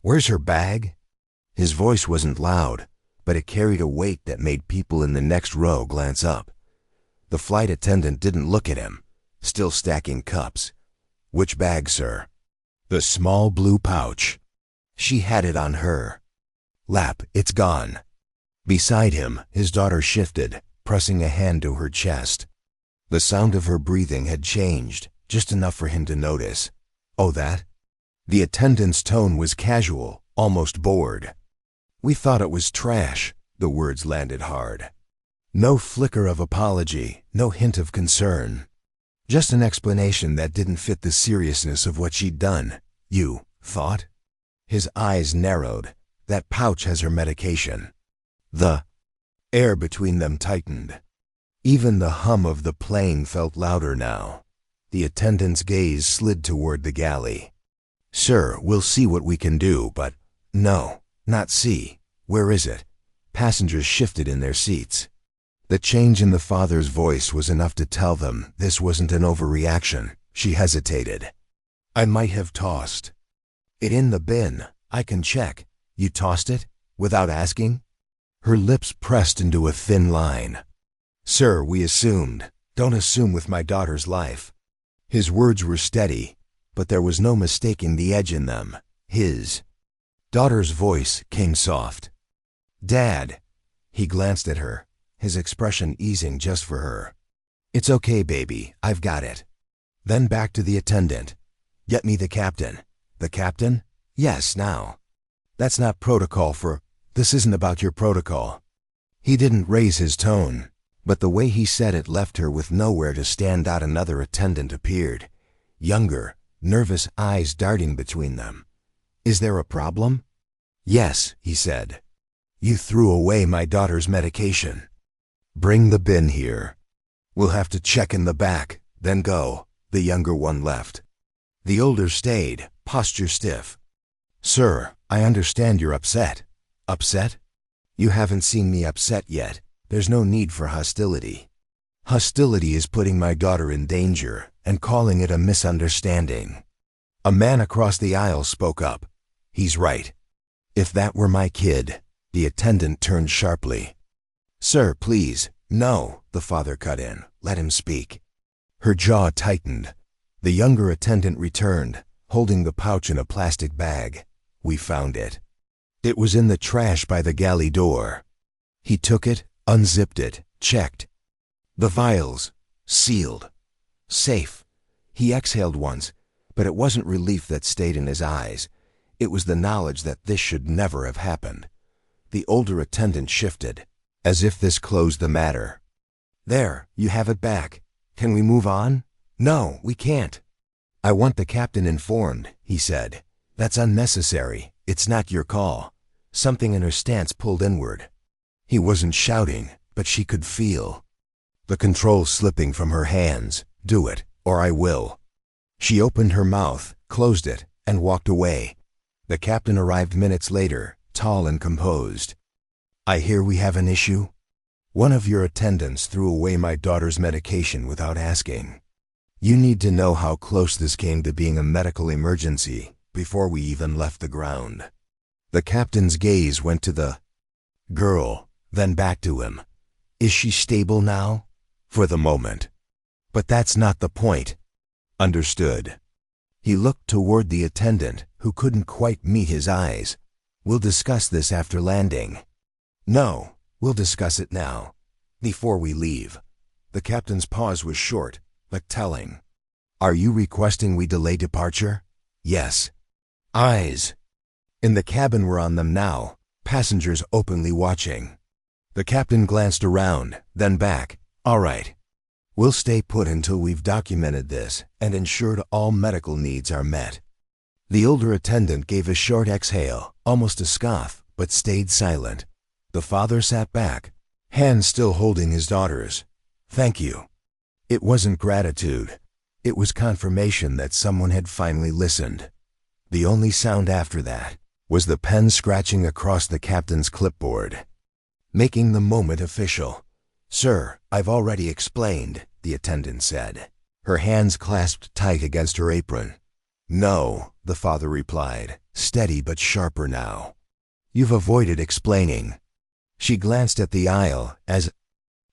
Where's her bag?" His voice wasn't loud, but it carried a weight that made people in the next row glance up. The flight attendant didn't look at him, still stacking cups. "Which bag, sir?" "The small blue pouch." She had it on her lap. "It's gone." Beside him, his daughter shifted, pressing a hand to her chest. The sound of her breathing had changed, just enough for him to notice. "Oh, that?" The attendant's tone was casual, almost bored. "We thought it was trash." The words landed hard. No flicker of apology, no hint of concern. Just an explanation that didn't fit the seriousness of what she'd done. "You thought?" His eyes narrowed. "That pouch has her medication." The air between them tightened. Even the hum of the plane felt louder now. The attendant's gaze slid toward the galley. "Sir, we'll see what we can do, but—" "No, not see. Where is it?" Passengers shifted in their seats. The change in the father's voice was enough to tell them this wasn't an overreaction. She hesitated. "I might have tossed it in the bin. I can check." "You tossed it? Without asking?" Her lips pressed into a thin line. "Sir, we assumed. Don't assume with my daughter's life." His words were steady, but there was no mistaking the edge in them. His daughter's voice came soft. "Dad." He glanced at her, his expression easing just for her. "It's okay, baby. I've got it." Then back to the attendant. "Get me the captain." "The captain?" "Yes, now." "That's not protocol for—" "This isn't about your protocol." He didn't raise his tone, but the way he said it left her with nowhere to stand out. Another attendant appeared, younger, nervous eyes darting between them. "Is there a problem?" "Yes," he said. "You threw away my daughter's medication." "Bring the bin here. We'll have to check in the back, then go." The younger one left. The older stayed, posture stiff. "Sir, I understand you're upset." "Upset? You haven't seen me upset yet. There's no need for hostility. Hostility is putting my daughter in danger and calling it a misunderstanding." A man across the aisle spoke up. "He's right. If that were my kid." The attendant turned sharply. "Sir, please." "No," the father cut in. "Let him speak." Her jaw tightened. The younger attendant returned, holding the pouch in a plastic bag. "We found it. It was in the trash by the galley door." He took it, unzipped it, checked. The vials, sealed, safe. He exhaled once, but it wasn't relief that stayed in his eyes. It was the knowledge that this should never have happened. The older attendant shifted, as if this closed the matter. "There, you have it back. Can we move on?" "No, we can't." "I want the captain informed," he said. "That's unnecessary. It's not your call." Something in her stance pulled inward. He wasn't shouting, but she could feel the control slipping from her hands. "Do it, or I will." She opened her mouth, closed it, and walked away. The captain arrived minutes later, tall and composed. "I hear we have an issue. One of your attendants threw away my daughter's medication without asking. You need to know how close this came to being a medical emergency before we even left the ground." The captain's gaze went to the girl, then back to him. "Is she stable now?" "For the moment." "But that's not the point." "Understood." He looked toward the attendant, who couldn't quite meet his eyes. "We'll discuss this after landing." "No, we'll discuss it now, before we leave." The captain's pause was short, but telling. "Are you requesting we delay departure?" "Yes." Eyes in the cabin were on them now, passengers openly watching. The captain glanced around, then back. "All right. We'll stay put until we've documented this and ensured all medical needs are met." The older attendant gave a short exhale, almost a scoff, but stayed silent. The father sat back, hands still holding his daughter's. "Thank you." It wasn't gratitude. It was confirmation that someone had finally listened. The only sound after that was the pen scratching across the captain's clipboard, making the moment official. "Sir, I've already explained," the attendant said, her hands clasped tight against her apron. "No," the father replied, steady but sharper now. You've avoided explaining. She glanced at the aisle, as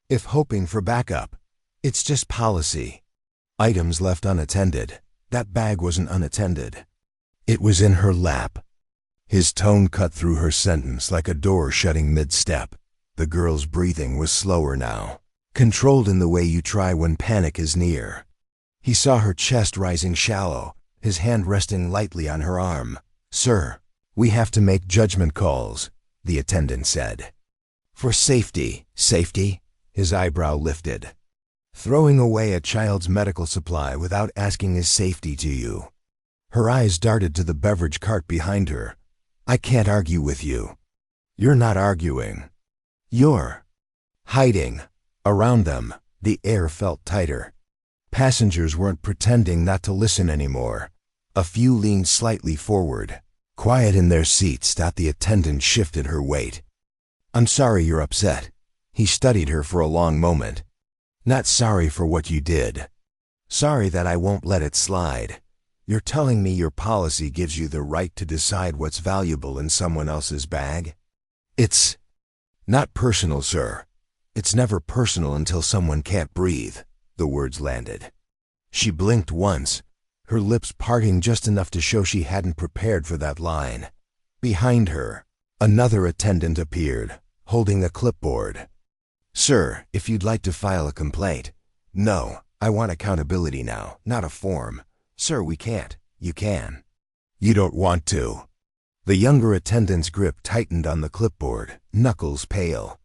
if hoping for backup. It's just policy. Items left unattended. That bag wasn't unattended. It was in her lap. His tone cut through her sentence like a door shutting mid-step. The girl's breathing was slower now, controlled in the way you try when panic is near. He saw her chest rising shallow, his hand resting lightly on her arm. Sir, we have to make judgment calls, the attendant said. For safety. Safety? His eyebrow lifted. Throwing away a child's medical supply without asking is safety to you. Her eyes darted to the beverage cart behind her. I can't argue with you. You're not arguing. You're hiding. Around them, the air felt tighter. Passengers weren't pretending not to listen anymore. A few leaned slightly forward. Quiet in their seats, the attendant shifted her weight. I'm sorry you're upset. He studied her for a long moment. Not sorry for what you did. Sorry that I won't let it slide. You're telling me your policy gives you the right to decide what's valuable in someone else's bag? It's not personal, sir. It's never personal until someone can't breathe, the words landed. She blinked once, her lips parting just enough to show she hadn't prepared for that line. Behind her, another attendant appeared, holding a clipboard. Sir, if you'd like to file a complaint. No, I want accountability now, not a form. Sir, we can't. You can. You don't want to. The younger attendant's grip tightened on the clipboard, knuckles pale.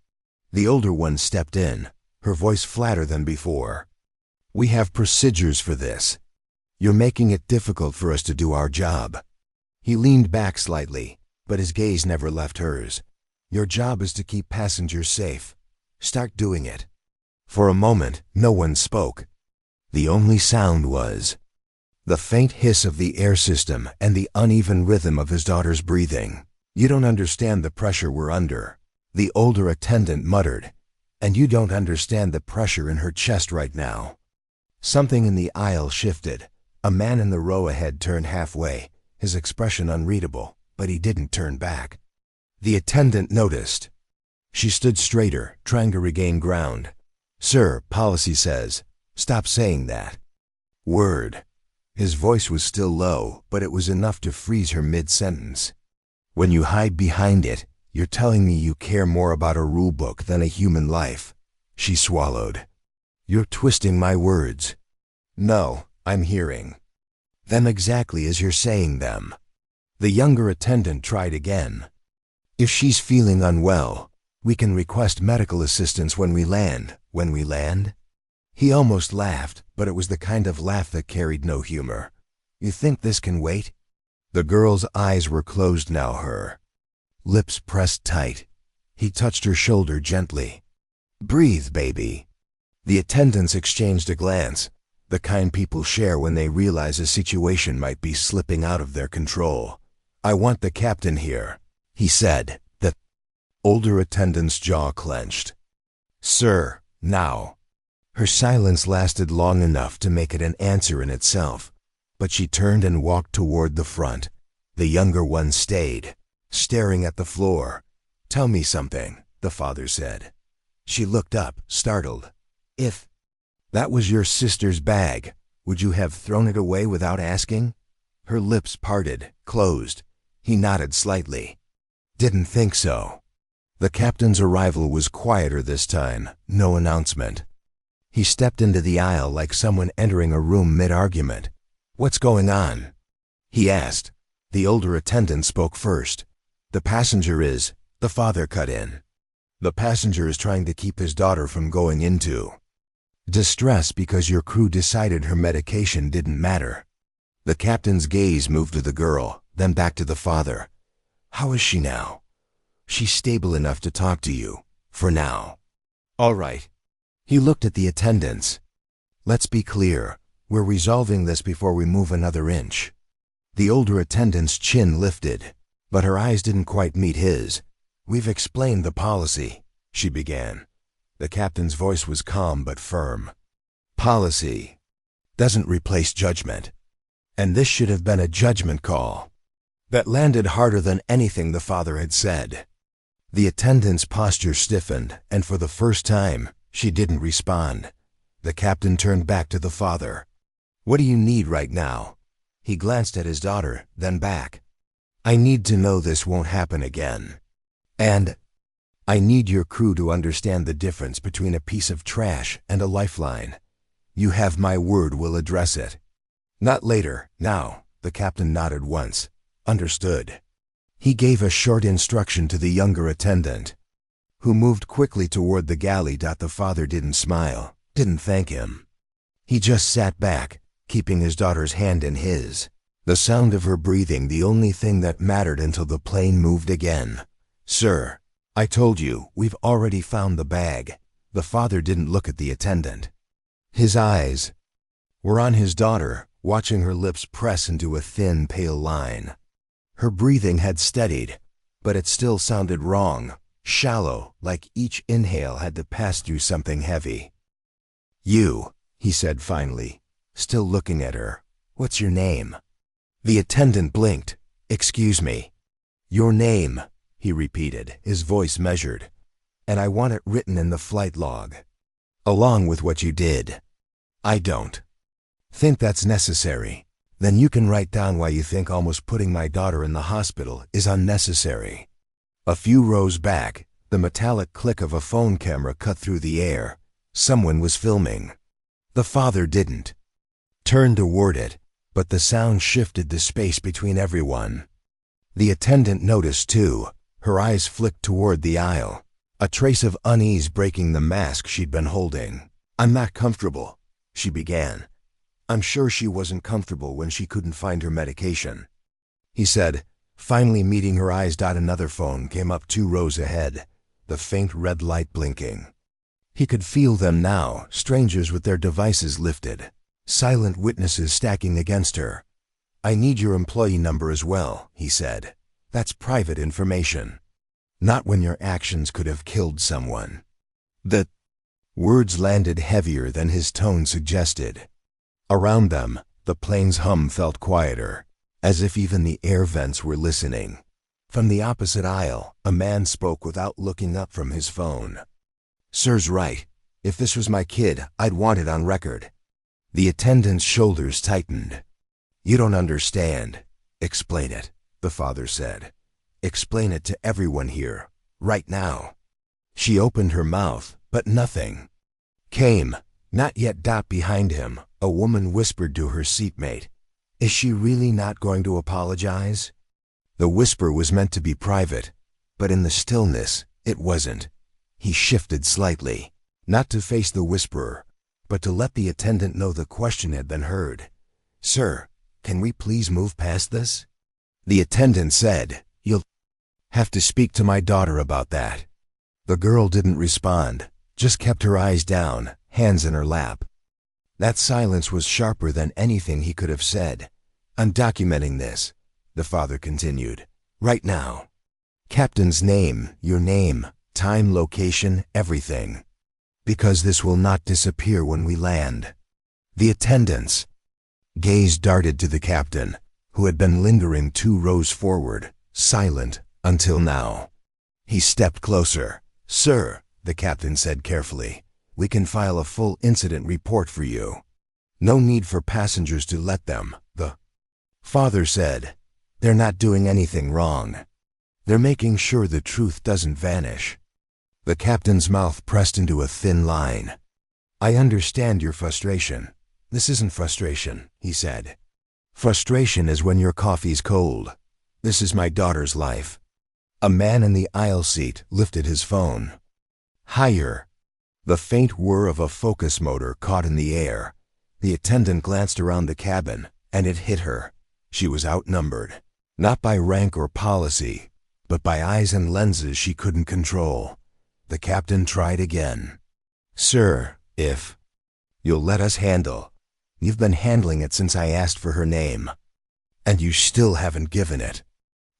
The older one stepped in, her voice flatter than before. We have procedures for this. You're making it difficult for us to do our job. He leaned back slightly, but his gaze never left hers. Your job is to keep passengers safe. Start doing it. For a moment, no one spoke. The only sound was the faint hiss of the air system and the uneven rhythm of his daughter's breathing. You don't understand the pressure we're under, the older attendant muttered. And you don't understand the pressure in her chest right now. Something in the aisle shifted. A man in the row ahead turned halfway, his expression unreadable, but he didn't turn back. The attendant noticed. She stood straighter, trying to regain ground. Sir, policy says. Stop saying that. Word. His voice was still low, but it was enough to freeze her mid-sentence. When you hide behind it, you're telling me you care more about a rule book than a human life. She swallowed. You're twisting my words. No, I'm hearing them exactly as you're saying them. The younger attendant tried again. If she's feeling unwell, we can request medical assistance when we land. When we land? He almost laughed, but it was the kind of laugh that carried no humor. You think this can wait? The girl's eyes were closed now, her lips pressed tight. He touched her shoulder gently. Breathe, baby. The attendants exchanged a glance, the kind people share when they realize a situation might be slipping out of their control. I want the captain here, he said. The older attendant's jaw clenched. Sir, now. Her silence lasted long enough to make it an answer in itself, but she turned and walked toward the front. The younger one stayed, staring at the floor. Tell me something, the father said. She looked up, startled. If that was your sister's bag, would you have thrown it away without asking? Her lips parted, closed. He nodded slightly. Didn't think so. The captain's arrival was quieter this time, no announcement. He stepped into the aisle like someone entering a room mid-argument. What's going on? He asked. The older attendant spoke first. The passenger is, the father cut in. The passenger is trying to keep his daughter from going into distress because your crew decided her medication didn't matter. The captain's gaze moved to the girl, then back to the father. How is she now? She's stable enough to talk to you, for now. All right. He looked at the attendants. Let's be clear, we're resolving this before we move another inch. The older attendant's chin lifted, but her eyes didn't quite meet his. We've explained the policy, she began. The captain's voice was calm but firm. Policy doesn't replace judgment. And this should have been a judgment call that landed harder than anything the father had said. The attendant's posture stiffened, and for the first time, she didn't respond. The captain turned back to the father. "What do you need right now?" He glanced at his daughter, then back. "I need to know this won't happen again. And I need your crew to understand the difference between a piece of trash and a lifeline. You have my word we'll address it." "Not later, now," the captain nodded once. "Understood." He gave a short instruction to the younger attendant, who moved quickly toward the galley. The father didn't smile, didn't thank him. He just sat back, keeping his daughter's hand in his, the sound of her breathing the only thing that mattered until the plane moved again. "Sir, I told you, we've already found the bag." The father didn't look at the attendant. His eyes were on his daughter, watching her lips press into a thin, pale line. Her breathing had steadied, but it still sounded wrong, shallow, like each inhale had to pass through something heavy. "You," he said finally, still looking at her. "What's your name?" The attendant blinked. "Excuse me." "Your name," he repeated, his voice measured. "And I want it written in the flight log, along with what you did." "I don't think that's necessary." "Then you can write down why you think almost putting my daughter in the hospital is unnecessary." A few rows back, the metallic click of a phone camera cut through the air. Someone was filming. The father didn't turn toward it, but the sound shifted the space between everyone. The attendant noticed too. Her eyes flicked toward the aisle, a trace of unease breaking the mask she'd been holding. "I'm not comfortable," she began. "I'm sure she wasn't comfortable when she couldn't find her medication," he said, finally meeting her eyes. Another phone came up 2 rows ahead, the faint red light blinking. He could feel them now, strangers with their devices lifted, silent witnesses stacking against her. "I need your employee number as well," he said. "That's private information. Not when your actions could have killed someone." The words landed heavier than his tone suggested. Around them, the plane's hum felt quieter, as if even the air vents were listening. From the opposite aisle, a man spoke without looking up from his phone. "Sir's right. If this was my kid, I'd want it on record." The attendant's shoulders tightened. "You don't understand." "Explain it," the father said. "Explain it to everyone here, right now." She opened her mouth, but nothing came. Not yet. Behind him, a woman whispered to her seatmate, "Is she really not going to apologize?" The whisper was meant to be private, but in the stillness, it wasn't. He shifted slightly, not to face the whisperer, but to let the attendant know the question had been heard. "Sir, can we please move past this?" The attendant said, "You'll have to speak to my daughter about that." The girl didn't respond, just kept her eyes down, hands in her lap. That silence was sharper than anything he could have said. "I'm documenting this," the father continued, "right now. Captain's name, your name, time, location, everything. Because this will not disappear when we land." The attendant's gaze darted to the captain, who had been lingering 2 rows forward, silent until now. He stepped closer. "Sir," the captain said carefully, "we can file a full incident report for you. No need for passengers to let them." The father said, "They're not doing anything wrong. They're making sure the truth doesn't vanish." The captain's mouth pressed into a thin line. "I understand your frustration. This isn't frustration," he said. "Frustration is when your coffee's cold. This is my daughter's life." A man in the aisle seat lifted his phone. Higher. The faint whir of a focus motor caught in the air. The attendant glanced around the cabin, and it hit her. She was outnumbered, not by rank or policy, but by eyes and lenses she couldn't control. The captain tried again. "Sir, if you'll let us handle. You've been handling it since I asked for her name. And you still haven't given it."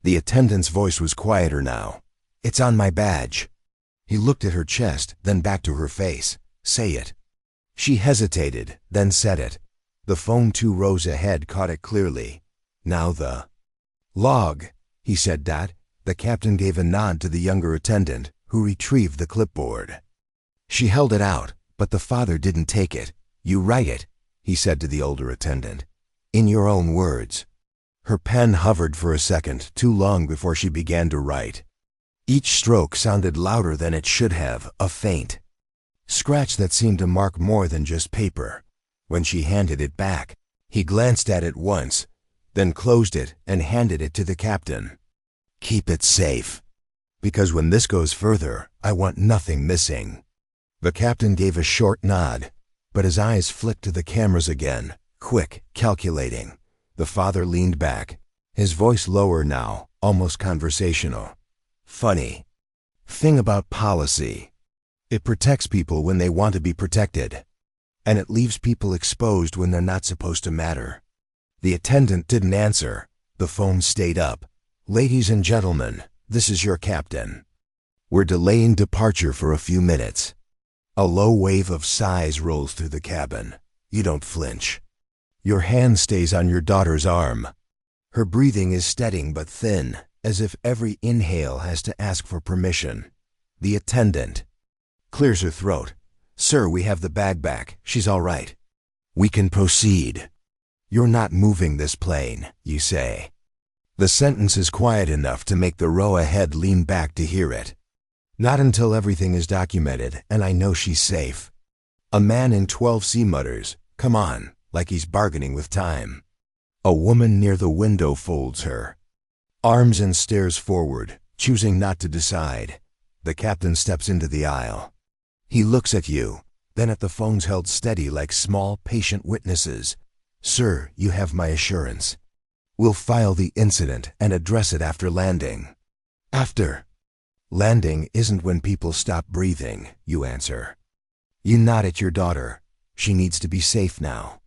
The attendant's voice was quieter now. "It's on my badge." He looked at her chest, then back to her face. "Say it." She hesitated, then said it. The phone 2 rows ahead caught it clearly. Now the log, he said. The captain gave a nod to the younger attendant, who retrieved the clipboard. She held it out, but the father didn't take it. You write it, he said to the older attendant. In your own words. Her pen hovered for a second, too long before she began to write. Each stroke sounded louder than it should have, a faint scratch that seemed to mark more than just paper. When she handed it back, he glanced at it once, then closed it and handed it to the captain. Keep it safe, because when this goes further, I want nothing missing. The captain gave a short nod, but his eyes flicked to the cameras again, quick, calculating. The father leaned back, his voice lower now, almost conversational. Funny thing about policy. It protects people when they want to be protected, and it leaves people exposed when they're not supposed to matter. The attendant didn't answer. The phone stayed up. Ladies and gentlemen, this is your captain. We're delaying departure for a few minutes. A low wave of sighs rolls through the cabin. You don't flinch. Your hand stays on your daughter's arm. Her breathing is steady but thin, as if every inhale has to ask for permission. The attendant clears her throat. Sir, we have the bag back. She's all right. We can proceed. You're not moving this plane, you say. The sentence is quiet enough to make the row ahead lean back to hear it. Not until everything is documented and I know she's safe. A man in 12C mutters, come on, like he's bargaining with time. A woman near the window folds her arms and stares forward, choosing not to decide. The captain steps into the aisle. He looks at you, then at the phones held steady like small, patient witnesses. Sir, you have my assurance. We'll file the incident and address it after landing. After landing isn't when people stop breathing, you answer. You nod at your daughter. She needs to be safe now.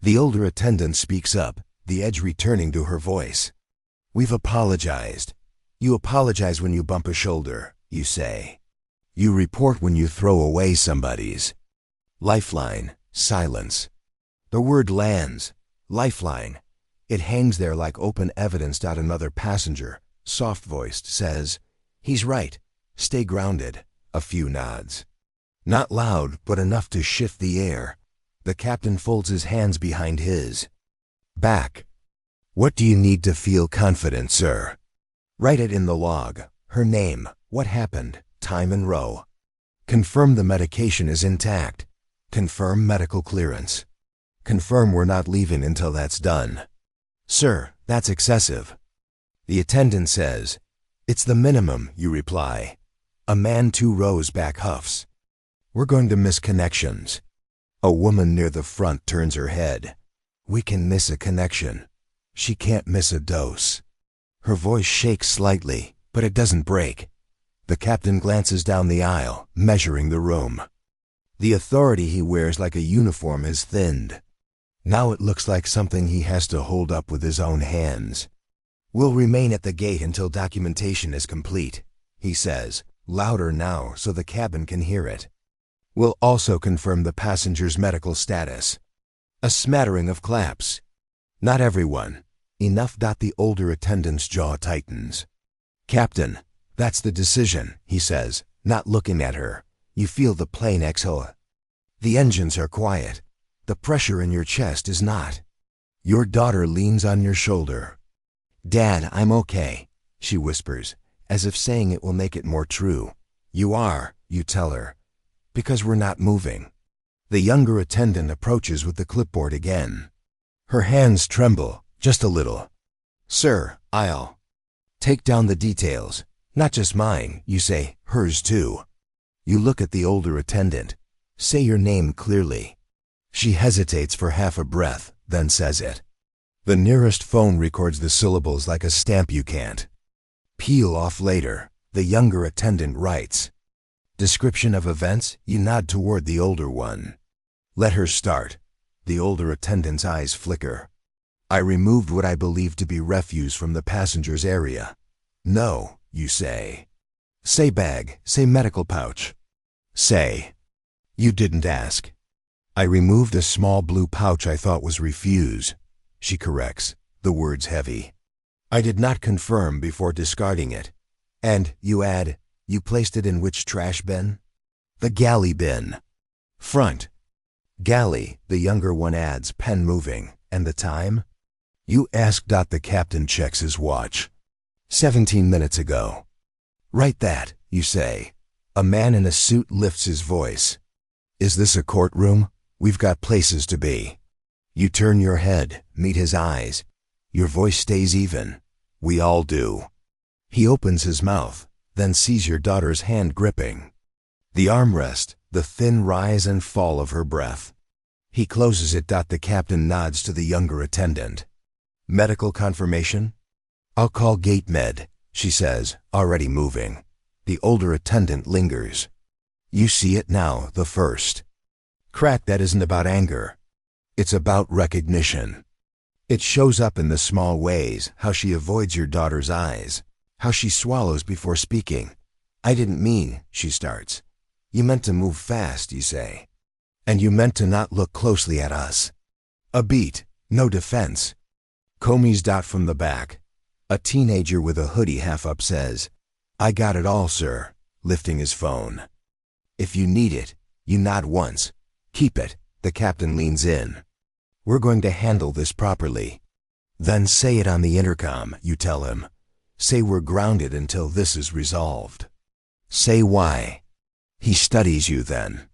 The older attendant speaks up, the edge returning to her voice. We've apologized. You apologize when you bump a shoulder, you say. You report when you throw away somebody's lifeline. Silence. The word lands. Lifeline. It hangs there like open evidence. Another passenger, soft-voiced, says, he's right. Stay grounded. A few nods. Not loud, but enough to shift the air. The captain folds his hands behind his back. What do you need to feel confident, sir? Write it in the log. Her name, what happened, time and row. Confirm the medication is intact. Confirm medical clearance. Confirm we're not leaving until that's done. Sir, that's excessive. The attendant says, it's the minimum, you reply. A man 2 rows back huffs. We're going to miss connections. A woman near the front turns her head. We can miss a connection. She can't miss a dose. Her voice shakes slightly, but it doesn't break. The captain glances down the aisle, measuring the room. The authority he wears like a uniform has thinned. Now it looks like something he has to hold up with his own hands. We'll remain at the gate until documentation is complete, he says, louder now so the cabin can hear it. We'll also confirm the passenger's medical status. A smattering of claps. Not everyone. Enough. The older attendant's jaw tightens. Captain, that's the decision, he says, not looking at her. You feel the plane exhale. The engines are quiet. The pressure in your chest is not. Your daughter leans on your shoulder. Dad, I'm okay, she whispers, as if saying it will make it more true. You are, you tell her, because we're not moving. The younger attendant approaches with the clipboard again. Her hands tremble, just a little. Sir, I'll take down the details. Not just mine, you say, hers too. You look at the older attendant. Say your name clearly. She hesitates for half a breath, then says it. The nearest phone records the syllables like a stamp you can't peel off later. The younger attendant writes. Description of events, you nod toward the older one. Let her start. The older attendant's eyes flicker. I removed what I believe to be refuse from the passenger's area. No, you say. Say bag, say medical pouch. Say. You didn't ask. I removed a small blue pouch I thought was refuse. She corrects, the words heavy. I did not confirm before discarding it. And, you add, you placed it in which trash bin? The galley bin. Front. Galley, the younger one adds, pen moving. And the time? You ask. The captain checks his watch. 17 minutes ago. Write that, you say. A man in a suit lifts his voice. Is this a courtroom? We've got places to be. You turn your head, meet his eyes. Your voice stays even. We all do. He opens his mouth, then sees your daughter's hand gripping the armrest, the thin rise and fall of her breath. He closes it. The captain nods to the younger attendant. Medical confirmation? I'll call gate med, she says, already moving. The older attendant lingers. You see it now, the first crack that isn't about anger. It's about recognition. It shows up in the small ways, how she avoids your daughter's eyes, how she swallows before speaking. I didn't mean, she starts. You meant to move fast, you say. And you meant to not look closely at us. A beat, no defense. Comey's. From the back. A teenager with a hoodie half up says, I got it all, sir, lifting his phone. If you need it, you nod once. Keep it. The captain leans in. We're going to handle this properly. Then say it on the intercom, you tell him. Say we're grounded until this is resolved. Say why. He studies you then.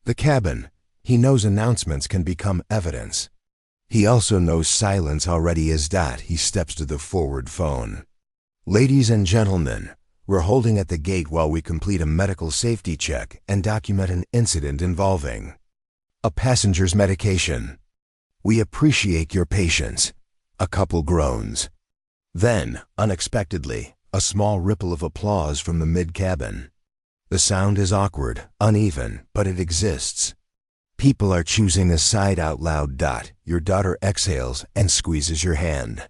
The cabin. He knows announcements can become evidence. He also knows silence already is. He steps to the forward phone. Ladies and gentlemen, we're holding at the gate while we complete a medical safety check and document an incident involving a passenger's medication. We appreciate your patience. A couple groans. Then, unexpectedly, a small ripple of applause from the mid-cabin. The sound is awkward, uneven, but it exists. People are choosing a side out loud. Your daughter exhales and squeezes your hand.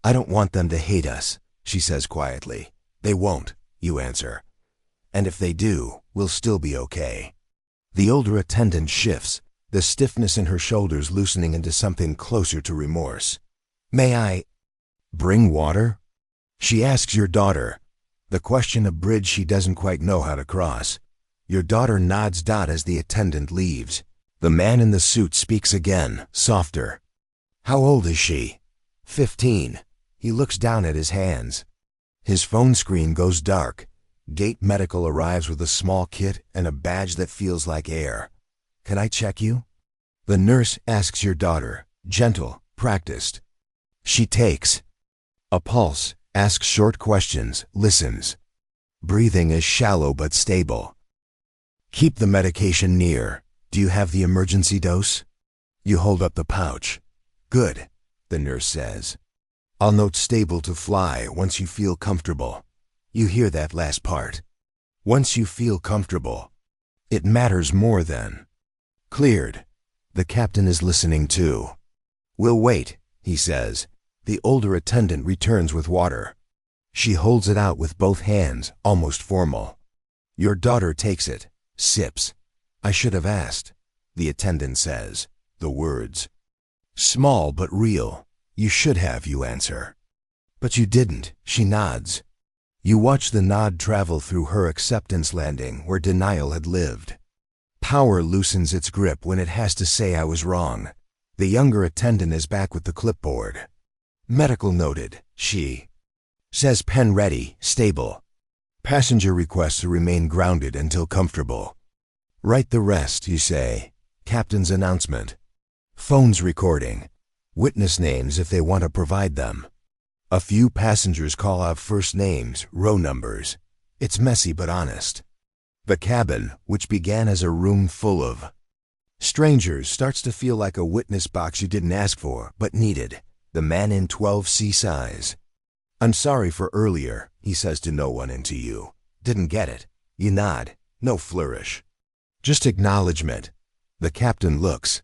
I don't want them to hate us, she says quietly. They won't, you answer. And if they do, we'll still be okay. The older attendant shifts, the stiffness in her shoulders loosening into something closer to remorse. May I bring water? She asks your daughter. The question a bridge she doesn't quite know how to cross. Your daughter nods. As the attendant leaves. The man in the suit speaks again, softer. How old is she? 15. He looks down at his hands. His phone screen goes dark. Gate Medical arrives with a small kit and a badge that feels like air. Can I check you? The nurse asks your daughter, gentle, practiced. She takes a pulse, asks short questions, listens. Breathing is shallow but stable. Keep the medication near. Do you have the emergency dose? You hold up the pouch. Good, the nurse says. I'll note stable to fly once you feel comfortable. You hear that last part. Once you feel comfortable. It matters more then. Cleared. The captain is listening too. We'll wait, he says. The older attendant returns with water. She holds it out with both hands, almost formal. Your daughter takes it, sips. I should have asked, the attendant says, the words. Small but real. You should have, you answer. But you didn't, she nods. You watch the nod travel through her acceptance landing where denial had lived. Power loosens its grip when it has to say I was wrong. The younger attendant is back with the clipboard. Medical noted, she says, pen ready, stable. Passenger requests to remain grounded until comfortable. Write the rest, you say. Captain's announcement. Phones recording. Witness names if they want to provide them. A few passengers call out first names, row numbers. It's messy but honest. The cabin, which began as a room full of strangers, starts to feel like a witness box you didn't ask for, but needed. The man in 12C size. I'm sorry for earlier, he says to no one and to you. Didn't get it. You nod. No flourish. Just acknowledgement. The captain looks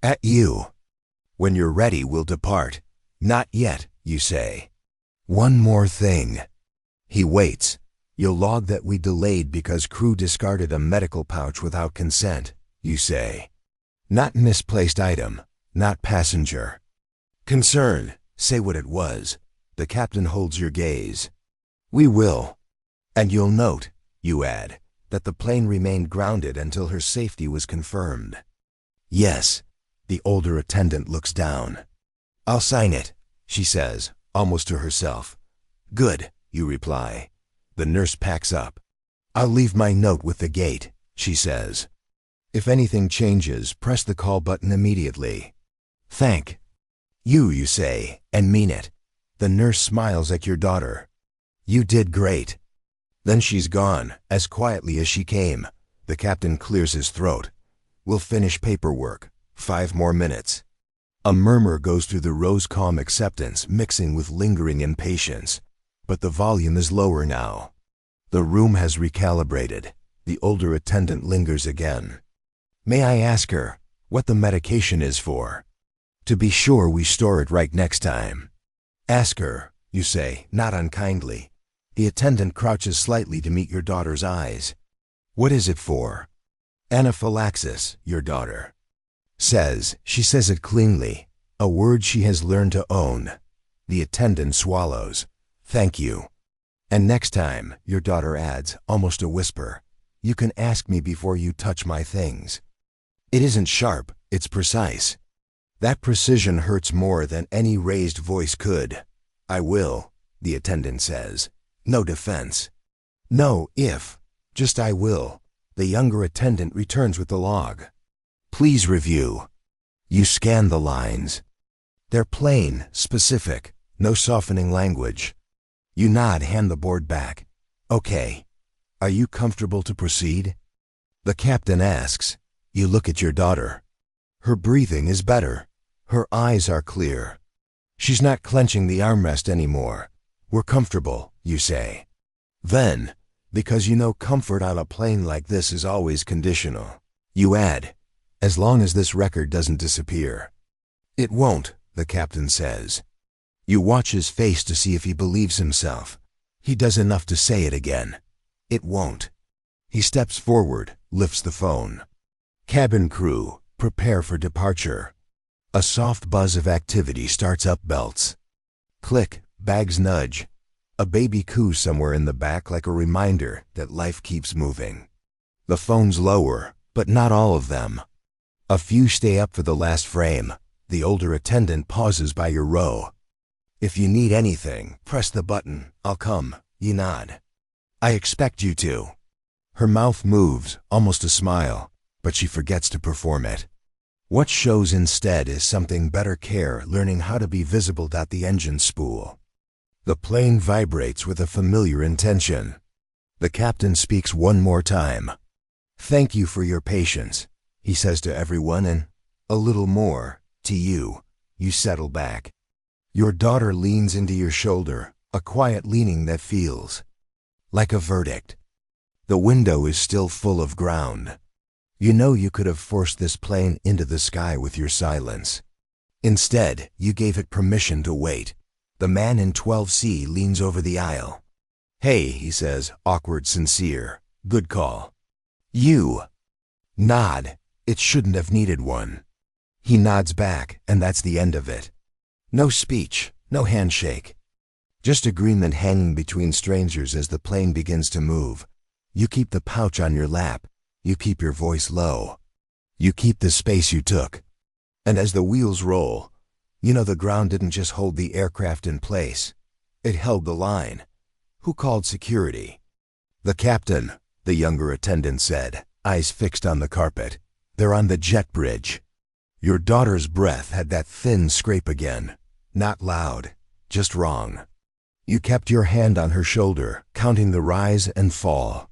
at you. When you're ready, we'll depart. Not yet, you say. One more thing. He waits. You'll log that we delayed because crew discarded a medical pouch without consent, you say. Not misplaced item, not passenger. Concern, say what it was. The captain holds your gaze. We will. And you'll note, you add, that the plane remained grounded until her safety was confirmed. Yes. The older attendant looks down. I'll sign it, she says, almost to herself. Good, you reply. The nurse packs up. I'll leave my note with the gate, she says. If anything changes, press the call button immediately. Thank you say, and mean it. The nurse smiles at your daughter. You did great. Then she's gone, as quietly as she came. The captain clears his throat. We'll finish paperwork. 5 more minutes. A murmur goes through the row's calm acceptance, mixing with lingering impatience. But the volume is lower now. The room has recalibrated. The older attendant lingers again. May I ask her what the medication is for? To be sure we store it right next time. Ask her, you say, not unkindly. The attendant crouches slightly to meet your daughter's eyes. What is it for? Anaphylaxis, your daughter says. She says it cleanly, a word she has learned to own. The attendant swallows. Thank you. And next time, your daughter adds, almost a whisper, you can ask me before you touch my things. It isn't sharp, it's precise. That precision hurts more than any raised voice could. I will, the attendant says. No defense. No if, just I will. The younger attendant returns with the log. Please review. You scan the lines. They're plain, specific, no softening language. You nod, hand the board back. Okay. Are you comfortable to proceed? The captain asks. You look at your daughter. Her breathing is better. Her eyes are clear. She's not clenching the armrest anymore. We're comfortable, you say. Then, because you know comfort on a plane like this is always conditional, you add, as long as this record doesn't disappear. It won't, the captain says. You watch his face to see if he believes himself. He does enough to say it again. It won't. He steps forward, lifts the phone. Cabin crew, prepare for departure. A soft buzz of activity starts up belts. Click, bags nudge. A baby coos somewhere in the back like a reminder that life keeps moving. The phones lower, but not all of them. A few stay up for the last frame. The older attendant pauses by your row. If you need anything, press the button. I'll come. You nod. I expect you to. Her mouth moves, almost a smile, but she forgets to perform it. What shows instead is something better care, learning how to be visible. The engine spool. The plane vibrates with a familiar intention. The captain speaks one more time. Thank you for your patience, he says to everyone, and a little more, to you. You settle back. Your daughter leans into your shoulder, a quiet leaning that feels like a verdict. The window is still full of ground. You know you could have forced this plane into the sky with your silence. Instead, you gave it permission to wait. The man in 12C leans over the aisle. Hey, he says, awkward, sincere. Good call. You nod. It shouldn't have needed one. He nods back, and that's the end of it. No speech, no handshake. Just agreement hanging between strangers as the plane begins to move. You keep the pouch on your lap. You keep your voice low. You keep the space you took. And as the wheels roll, you know the ground didn't just hold the aircraft in place. It held the line. Who called security? The captain, the younger attendant said, eyes fixed on the carpet. They're on the jet bridge. Your daughter's breath had that thin scrape again. Not loud, just wrong. You kept your hand on her shoulder, counting the rise and fall.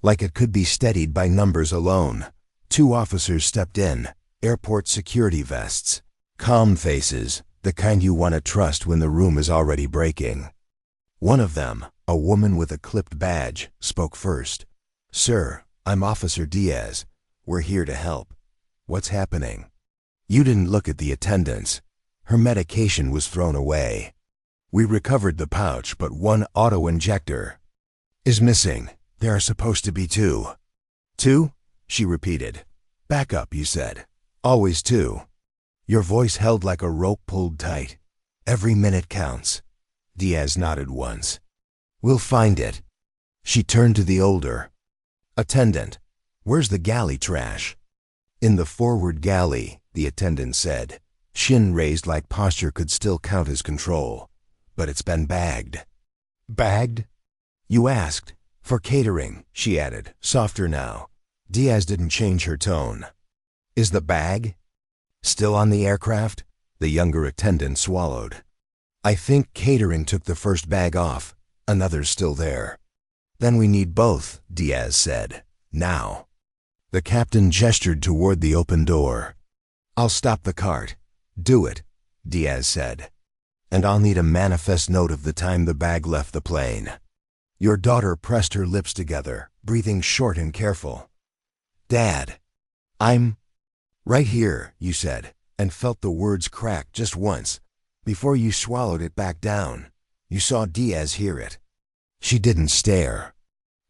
Like it could be steadied by numbers alone. 2 officers stepped in, airport security vests. Calm faces, the kind you want to trust when the room is already breaking. One of them, a woman with a clipped badge, spoke first. Sir, I'm Officer Diaz. We're here to help. What's happening? You didn't look at the attendants. Her medication was thrown away. We recovered the pouch, but one auto-injector is missing. There are supposed to be 2. 2? She repeated. Back up, you said. Always too. Your voice held like a rope pulled tight. Every minute counts. Diaz nodded once. We'll find it. She turned to the older attendant. Where's the galley trash? In the forward galley, the attendant said. Chin raised like posture could still count as control. But it's been bagged. Bagged? You asked. For catering, she added, softer now. Diaz didn't change her tone. Is the bag still on the aircraft? The younger attendant swallowed. I think catering took the first bag off. Another's still there. Then we need both, Diaz said. Now. The captain gestured toward the open door. I'll stop the cart. Do it, Diaz said. And I'll need a manifest note of the time the bag left the plane. Your daughter pressed her lips together, breathing short and careful. Dad. I'm right here, you said, and felt the words crack just once. Before you swallowed it back down, you saw Diaz hear it. She didn't stare.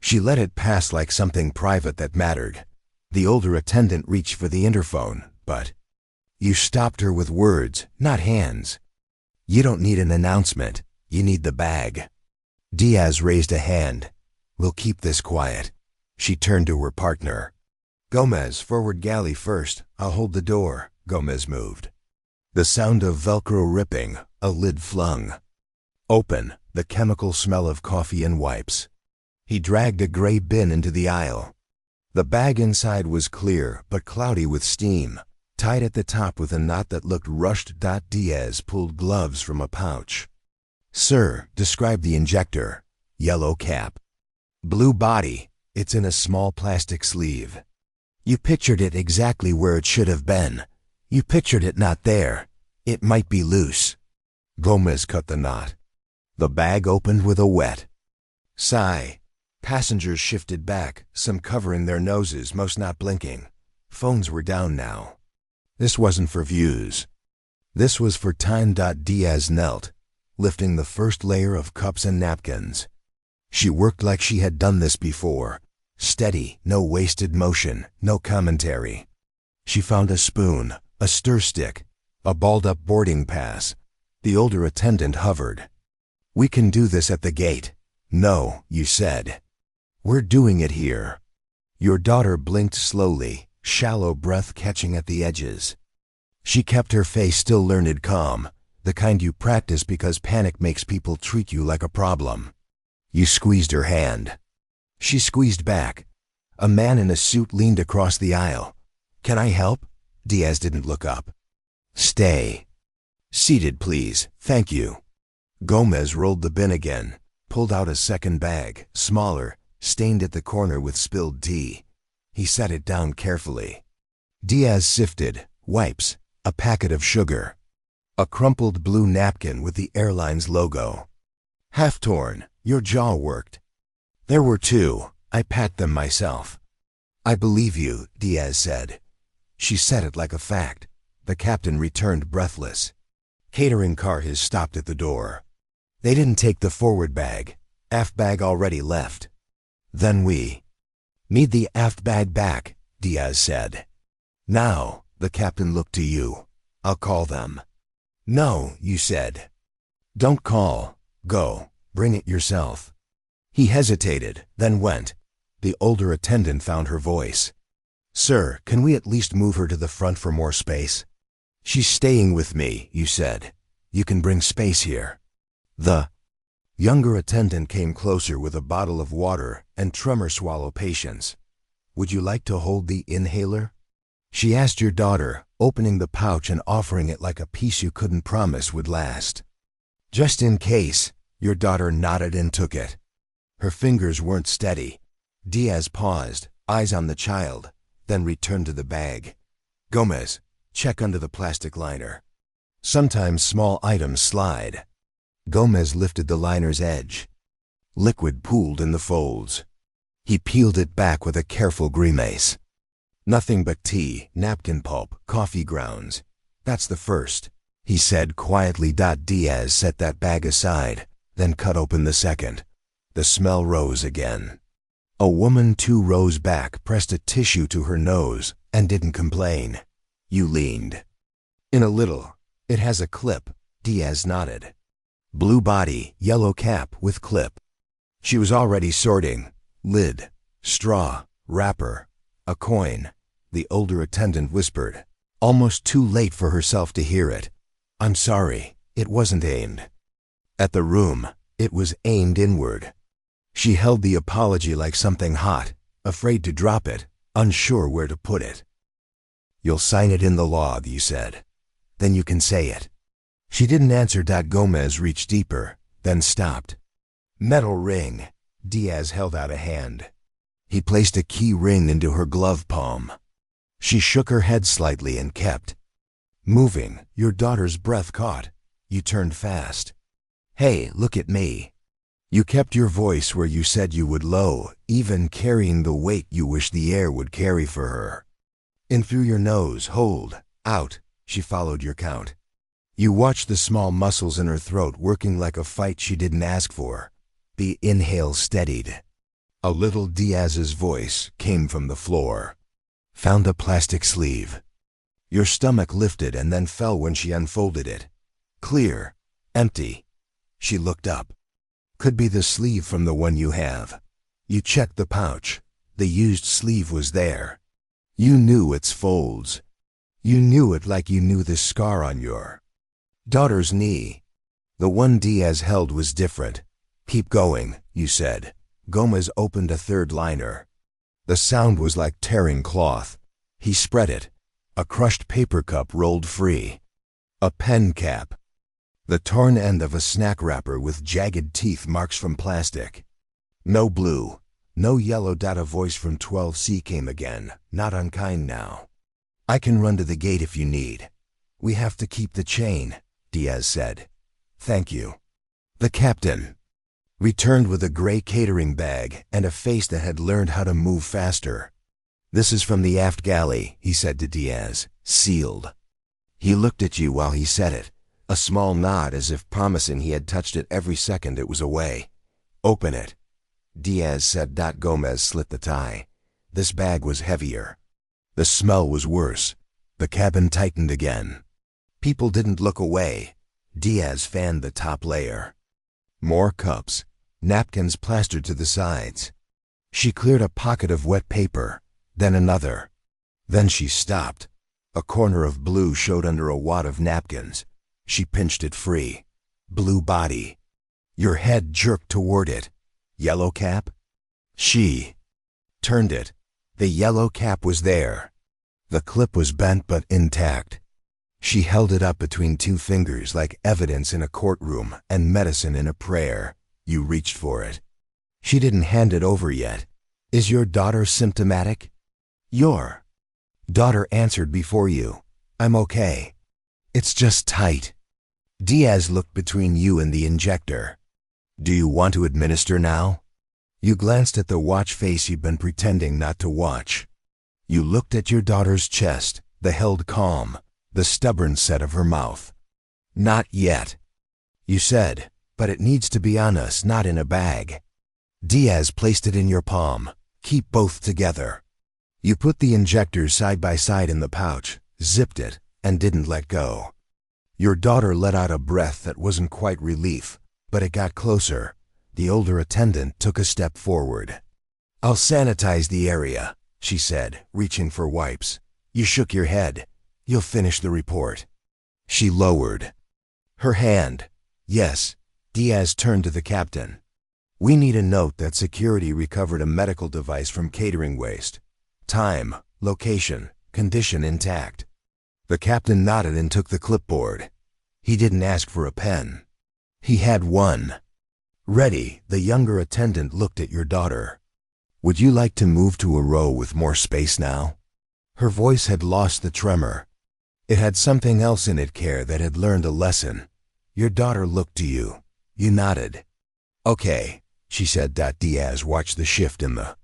She let it pass like something private that mattered. The older attendant reached for the interphone, but you stopped her with words, not hands. You don't need an announcement. You need the bag. Diaz raised a hand. We'll keep this quiet. She turned to her partner. Gomez, forward galley first. I'll hold the door. Gomez moved. The sound of Velcro ripping, a lid flung open, the chemical smell of coffee and wipes. He dragged a gray bin into the aisle. The bag inside was clear, but cloudy with steam, tied at the top with a knot that looked rushed. Diaz pulled gloves from a pouch. Sir, describe the injector. Yellow cap. Blue body. It's in a small plastic sleeve. You pictured it exactly where it should have been. You pictured it not there. It might be loose. Gomez cut the knot. The bag opened with a wet sigh. Passengers shifted back, some covering their noses, most not blinking. Phones were down now. This wasn't for views. This was for time. Diaz knelt, lifting the first layer of cups and napkins. She worked like she had done this before. Steady, no wasted motion, no commentary. She found a spoon, a stir stick, a balled-up boarding pass. The older attendant hovered. We can do this at the gate. No, you said. We're doing it here. Your daughter blinked slowly, shallow breath catching at the edges. She kept her face still learned calm, the kind you practice because panic makes people treat you like a problem. You squeezed her hand. She squeezed back. A man in a suit leaned across the aisle. Can I help? Diaz didn't look up. Stay. Seated, please. Thank you. Gomez rolled the bin again, pulled out a second bag, smaller, stained at the corner with spilled tea. He set it down carefully. Diaz sifted, wipes, a packet of sugar, a crumpled blue napkin with the airline's logo. Half torn, your jaw worked. There were two. I pat them myself. I believe you, Diaz said. She said it like a fact. The captain returned breathless. Catering car has stopped at the door. They didn't take the forward bag. Aft bag already left. Then we need the aft bag back, Diaz said. Now, the captain looked to you. I'll call them. No, you said. Don't call. Go. Bring it yourself. He hesitated, then went. The older attendant found her voice. Sir, can we at least move her to the front for more space? She's staying with me, you said. You can bring space here. The younger attendant came closer with a bottle of water and tremor swallow patience. Would you like to hold the inhaler? She asked your daughter, opening the pouch and offering it like a piece you couldn't promise would last. Just in case, your daughter nodded and took it. Her fingers weren't steady. Diaz paused, eyes on the child, then returned to the bag. Gomez, check under the plastic liner. Sometimes small items slide. Gomez lifted the liner's edge. Liquid pooled in the folds. He peeled it back with a careful grimace. Nothing but tea, napkin pulp, coffee grounds. That's the first, he said quietly. Diaz set that bag aside, then cut open the second. The smell rose again. A woman 2 rows back pressed a tissue to her nose and didn't complain. You leaned. In a little. It has a clip. Diaz nodded. Blue body, yellow cap with clip. She was already sorting. Lid, straw, wrapper, a coin. The older attendant whispered, almost too late for herself to hear it. I'm sorry, it wasn't aimed. At the room, it was aimed inward. She held the apology like something hot, afraid to drop it, unsure where to put it. You'll sign it in the log, you said. Then you can say it. She didn't answer. Gomez reached deeper, then stopped. Metal ring. Diaz held out a hand. He placed a key ring into her glove palm. She shook her head slightly and kept moving. Your daughter's breath caught. You turned fast. Hey, look at me. You kept your voice where you said you would, low, even carrying the weight you wish the air would carry for her. In through your nose, hold, out. She followed your count. You watched the small muscles in her throat working like a fight she didn't ask for. The inhale steadied. A little. Diaz's voice came from the floor. Found a plastic sleeve. Your stomach lifted and then fell when she unfolded it. Clear. Empty. She looked up. Could be the sleeve from the one you have. You checked the pouch. The used sleeve was there. You knew its folds. You knew it like you knew the scar on your daughter's knee. The one Diaz held was different. Keep going, you said. Gomez opened a third liner. The sound was like tearing cloth. He spread it. A crushed paper cup rolled free. A pen cap. The torn end of a snack wrapper with jagged teeth marks from plastic. No blue. No yellow. A voice from 12C came again, not unkind now. I can run to the gate if you need. We have to keep the chain, Diaz said. Thank you. The captain returned with a gray catering bag and a face that had learned how to move faster. This is from the aft galley, he said to Diaz, sealed. He looked at you while he said it, a small nod as if promising he had touched it every second it was away. Open it, Diaz said. Gomez slit the tie. This bag was heavier. The smell was worse. The cabin tightened again. People didn't look away. Diaz fanned the top layer. More cups, napkins plastered to the sides. She cleared a pocket of wet paper, then another. Then she stopped. A corner of blue showed under a wad of napkins. She pinched it free. Blue body. Your head jerked toward it. Yellow cap? She turned it. The yellow cap was there. The clip was bent but intact. She held it up between two fingers like evidence in a courtroom and medicine in a prayer. You reached for it. She didn't hand it over yet. Is your daughter symptomatic? Your daughter answered before you. I'm okay. It's just tight. Diaz looked between you and the injector. Do you want to administer now? You glanced at the watch face you'd been pretending not to watch. You looked at your daughter's chest, the held calm, the stubborn set of her mouth. Not yet. You said, but it needs to be on us, not in a bag. Diaz placed it in your palm. Keep both together. You put the injectors side by side in the pouch, zipped it, and didn't let go. Your daughter let out a breath that wasn't quite relief, but it got closer. The older attendant took a step forward. I'll sanitize the area, she said, reaching for wipes. You shook your head. You'll finish the report. She lowered her hand. Yes. Diaz turned to the captain. We need a note that security recovered a medical device from catering waste. Time, location, condition intact. The captain nodded and took the clipboard. He didn't ask for a pen. He had one. Ready, the younger attendant looked at your daughter. Would you like to move to a row with more space now? Her voice had lost the tremor. It had something else in it, care that had learned a lesson. Your daughter looked to you. You nodded. Okay, she said. Diaz watched the shift in the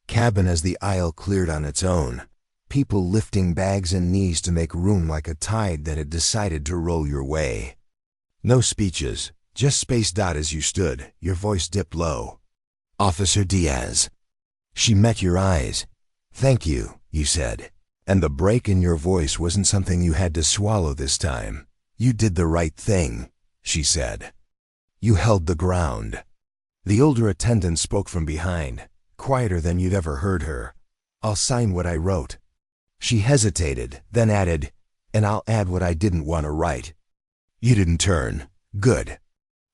cabin as the aisle cleared on its own. People lifting bags and knees to make room like a tide that had decided to roll your way. No speeches, just space. As you stood, your voice dipped low. Officer Diaz. She met your eyes. Thank you, you said. And the break in your voice wasn't something you had to swallow this time. You did the right thing, she said. You held the ground. The older attendant spoke from behind, quieter than you'd ever heard her. I'll sign what I wrote. She hesitated, then added, and I'll add what I didn't want to write. You didn't turn. Good.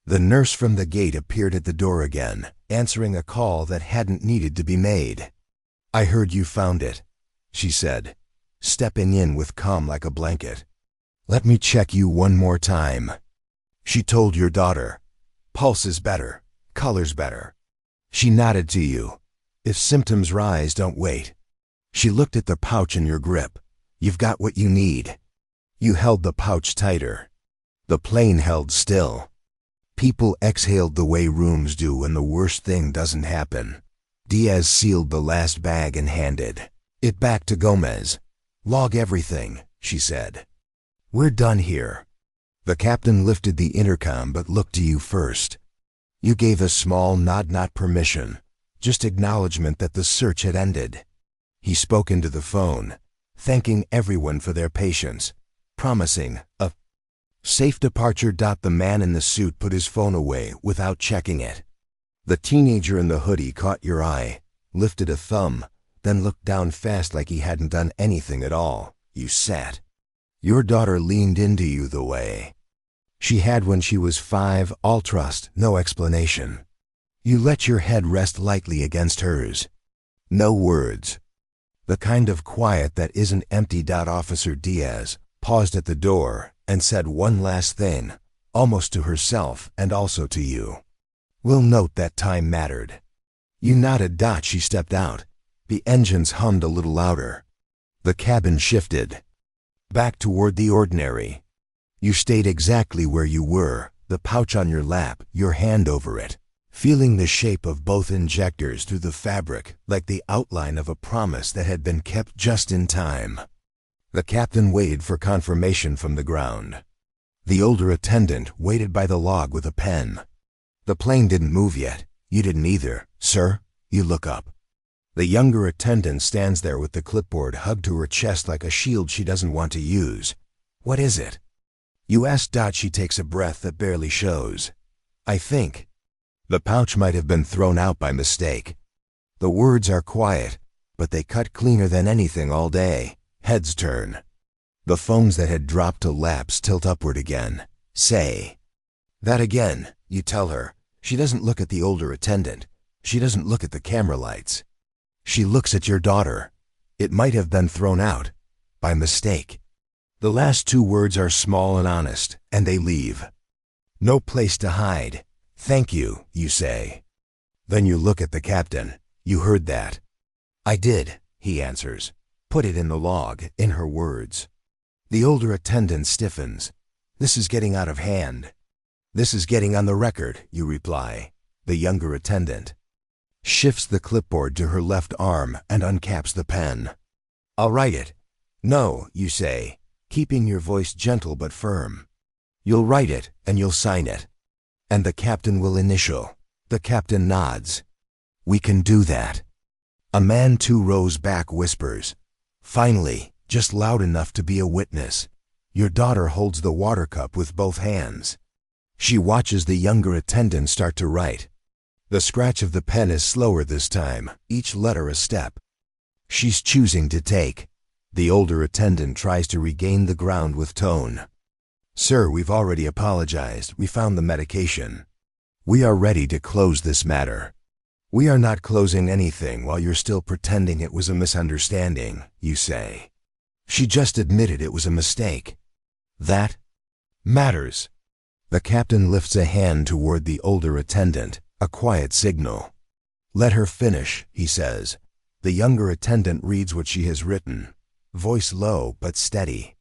The nurse from the gate appeared at the door again, answering a call that hadn't needed to be made. I heard you found it, she said, stepping in with calm like a blanket. Let me check you one more time. She told your daughter. Pulse is better. Color's better. She nodded to you. If symptoms rise, don't wait. She looked at the pouch in your grip. You've got what you need. You held the pouch tighter. The plane held still. People exhaled the way rooms do when the worst thing doesn't happen. Diaz sealed the last bag and handed it back to Gomez. Log everything, she said. We're done here. The captain lifted the intercom but looked to you first. You gave a small nod, not permission, just acknowledgement that the search had ended. He spoke into the phone, thanking everyone for their patience, promising a safe departure. The man in the suit put his phone away without checking it. The teenager in the hoodie caught your eye, lifted a thumb, then looked down fast like he hadn't done anything at all. You sat. Your daughter leaned into you the way she had when she was 5, all trust, no explanation. You let your head rest lightly against hers. No words. The kind of quiet that isn't empty. Officer Diaz paused at the door and said one last thing, almost to herself and also to you. We'll note that time mattered. You nodded. She stepped out. The engines hummed a little louder. The cabin shifted back toward the ordinary. You stayed exactly where you were, the pouch on your lap, your hand over it, feeling the shape of both injectors through the fabric like the outline of a promise that had been kept just in time. The captain waited for confirmation from the ground. The older attendant waited by the log with a pen. The plane didn't move yet. You didn't either, sir. You look up. The younger attendant stands there with the clipboard hugged to her chest like a shield she doesn't want to use. What is it? You ask. She takes a breath that barely shows. I think. The pouch might have been thrown out by mistake. The words are quiet, but they cut cleaner than anything all day. Heads turn. The phones that had dropped to laps tilt upward again. Say that again, you tell her. She doesn't look at the older attendant. She doesn't look at the camera lights. She looks at your daughter. It might have been thrown out by mistake. The last 2 words are small and honest, and they leave. No place to hide. Thank you, you say. Then you look at the captain. You heard that. I did, he answers. Put it in the log, in her words. The older attendant stiffens. This is getting out of hand. This is getting on the record, you reply. The younger attendant shifts the clipboard to her left arm and uncaps the pen. I'll write it. No, you say, keeping your voice gentle but firm. You'll write it and you'll sign it. And the captain will initial. The captain nods. We can do that. A man 2 rows back whispers. Finally, just loud enough to be a witness. Your daughter holds the water cup with both hands. She watches the younger attendant start to write. The scratch of the pen is slower this time, each letter a step. She's choosing to take. The older attendant tries to regain the ground with tone. Sir, we've already apologized. We found the medication. We are ready to close this matter. We are not closing anything while you're still pretending it was a misunderstanding, you say. She just admitted it was a mistake. That matters. The captain lifts a hand toward the older attendant, a quiet signal. Let her finish, he says. The younger attendant reads what she has written, voice low but steady.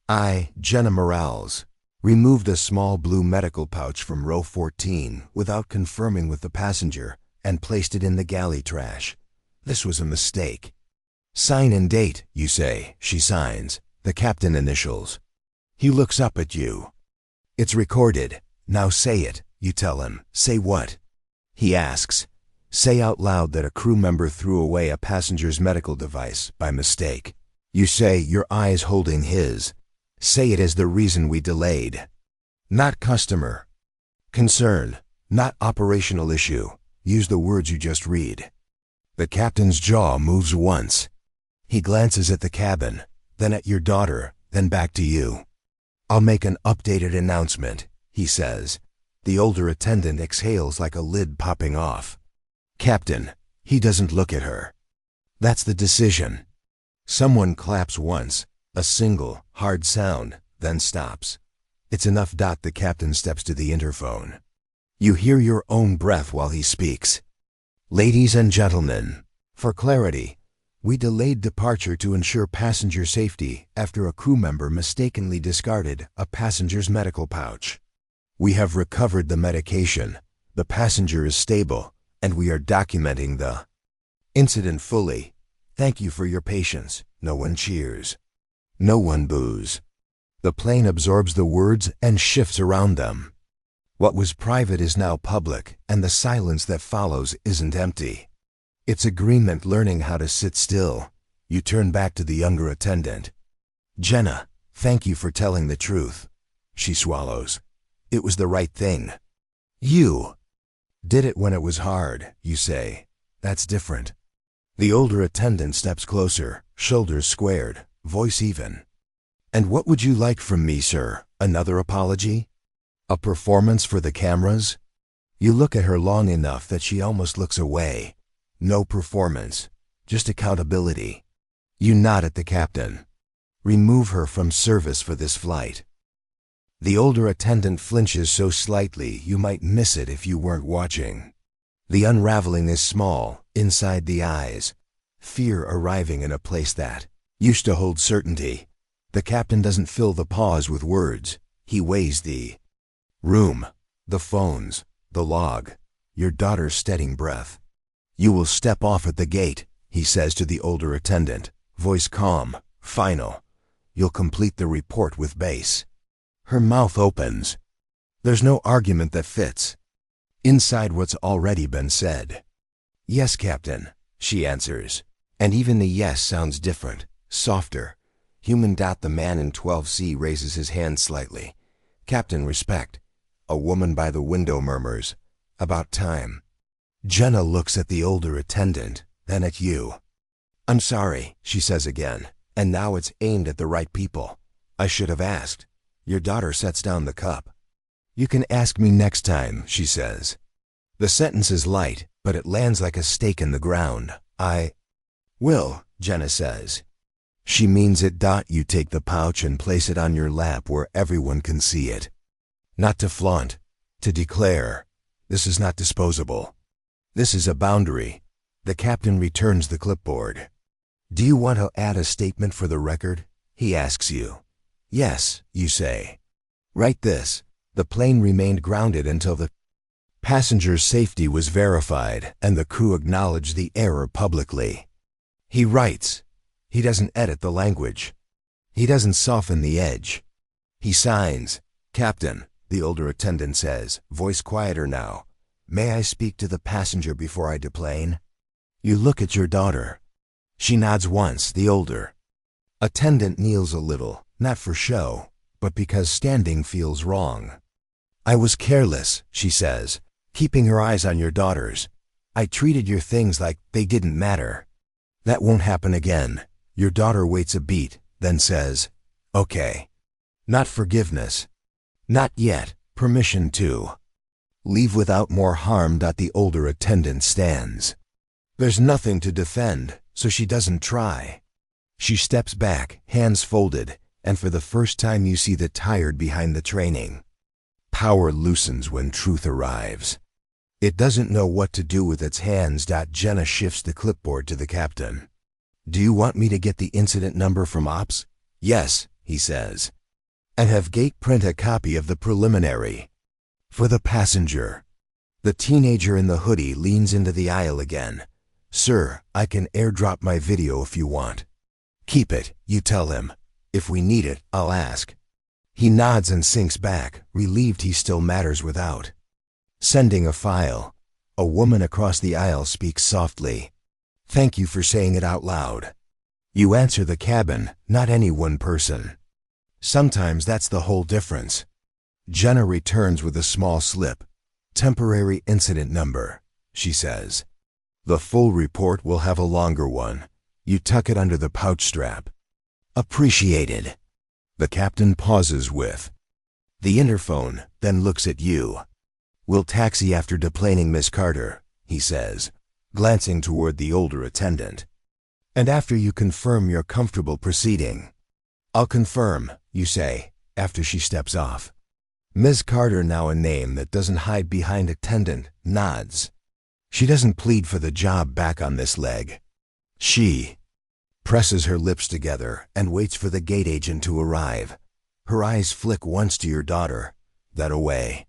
I, Jenna Morales, removed a small blue medical pouch from row 14 without confirming with the passenger and placed it in the galley trash. This was a mistake. Sign and date, you say. She signs. The captain initials. He looks up at you. It's recorded. Now say it, you tell him. Say what? He asks. Say out loud that a crew member threw away a passenger's medical device by mistake. You say, your eyes holding his. Say it as the reason we delayed. Not customer concern, not operational issue. Use the words you just read. The captain's jaw moves once. He glances at the cabin, then at your daughter, then back to you. I'll make an updated announcement, he says. The older attendant exhales like a lid popping off. Captain, he doesn't look at her. That's the decision. Someone claps once, a single, hard sound, then stops. It's enough. The captain steps to the interphone. You hear your own breath while he speaks. Ladies and gentlemen, for clarity, we delayed departure to ensure passenger safety after a crew member mistakenly discarded a passenger's medical pouch. We have recovered the medication, the passenger is stable, and we are documenting the incident fully. Thank you for your patience. No one cheers. No one boos. The plane absorbs the words and shifts around them. What was private is now public, and the silence that follows isn't empty. It's agreement learning how to sit still. You turn back to the younger attendant. Jenna, thank you for telling the truth. She swallows. It was the right thing. You did it when it was hard, you say. That's different. The older attendant steps closer, shoulders squared, voice even. And what would you like from me, sir? Another apology? A performance for the cameras? You look at her long enough that she almost looks away. No performance, just accountability. You nod at the captain. Remove her from service for this flight. The older attendant flinches so slightly you might miss it if you weren't watching. The unraveling is small, inside the eyes. Fear arriving in a place that used to hold certainty. The captain doesn't fill the pause with words. He weighs the room, the phones, the log, your daughter's steadying breath. You will step off at the gate, he says to the older attendant, voice calm, final. You'll complete the report with bass. Her mouth opens. There's no argument that fits inside what's already been said. Yes, Captain, she answers. And even the yes sounds different, softer. Human. The man in 12C raises his hand slightly. Captain, respect. A woman by the window murmurs, about time. Jenna looks at the older attendant, then at you. I'm sorry, she says again, and now it's aimed at the right people. I should have asked. Your daughter sets down the cup. You can ask me next time, she says. The sentence is light, but it lands like a stake in the ground. I will, Jenna says. She means it. You take the pouch and place it on your lap where everyone can see it. Not to flaunt, to declare. This is not disposable. This is a boundary. The captain returns the clipboard. Do you want to add a statement for the record? He asks you. Yes, you say. Write this. The plane remained grounded until the passenger's safety was verified and the crew acknowledged the error publicly. He writes. He doesn't edit the language. He doesn't soften the edge. He signs. Captain, the older attendant says, voice quieter now. May I speak to the passenger before I deplane? You look at your daughter. She nods once, the older attendant kneels a little, not for show, but because standing feels wrong. I was careless, she says, keeping her eyes on your daughters. I treated your things like they didn't matter. That won't happen again. Your daughter waits a beat, then says, okay. Not forgiveness. Not yet. Permission to leave without more harm. The older attendant stands. There's nothing to defend, so she doesn't try. She steps back, hands folded, and for the first time you see the tired behind the training. Power loosens when truth arrives. It doesn't know what to do with its hands. Jenna shifts the clipboard to the captain. Do you want me to get the incident number from Ops? Yes, he says. And have Gate print a copy of the preliminary. For the passenger. The teenager in the hoodie leans into the aisle again. Sir, I can airdrop my video if you want. Keep it, you tell him. If we need it, I'll ask. He nods and sinks back, relieved he still matters without sending a file. A woman across the aisle speaks softly. Thank you for saying it out loud. You answer the cabin, not any one person. Sometimes that's the whole difference. Jenna returns with a small slip. Temporary incident number, she says. The full report will have a longer one. You tuck it under the pouch strap. Appreciated. The captain pauses with the interphone, then looks at you. We'll taxi after deplaning Miss Carter, he says, glancing toward the older attendant. And after you confirm you're comfortable proceeding. I'll confirm, you say, after she steps off. Ms. Carter, now a name that doesn't hide behind attendant, nods. She doesn't plead for the job back on this leg. She presses her lips together and waits for the gate agent to arrive. Her eyes flick once to your daughter, then away.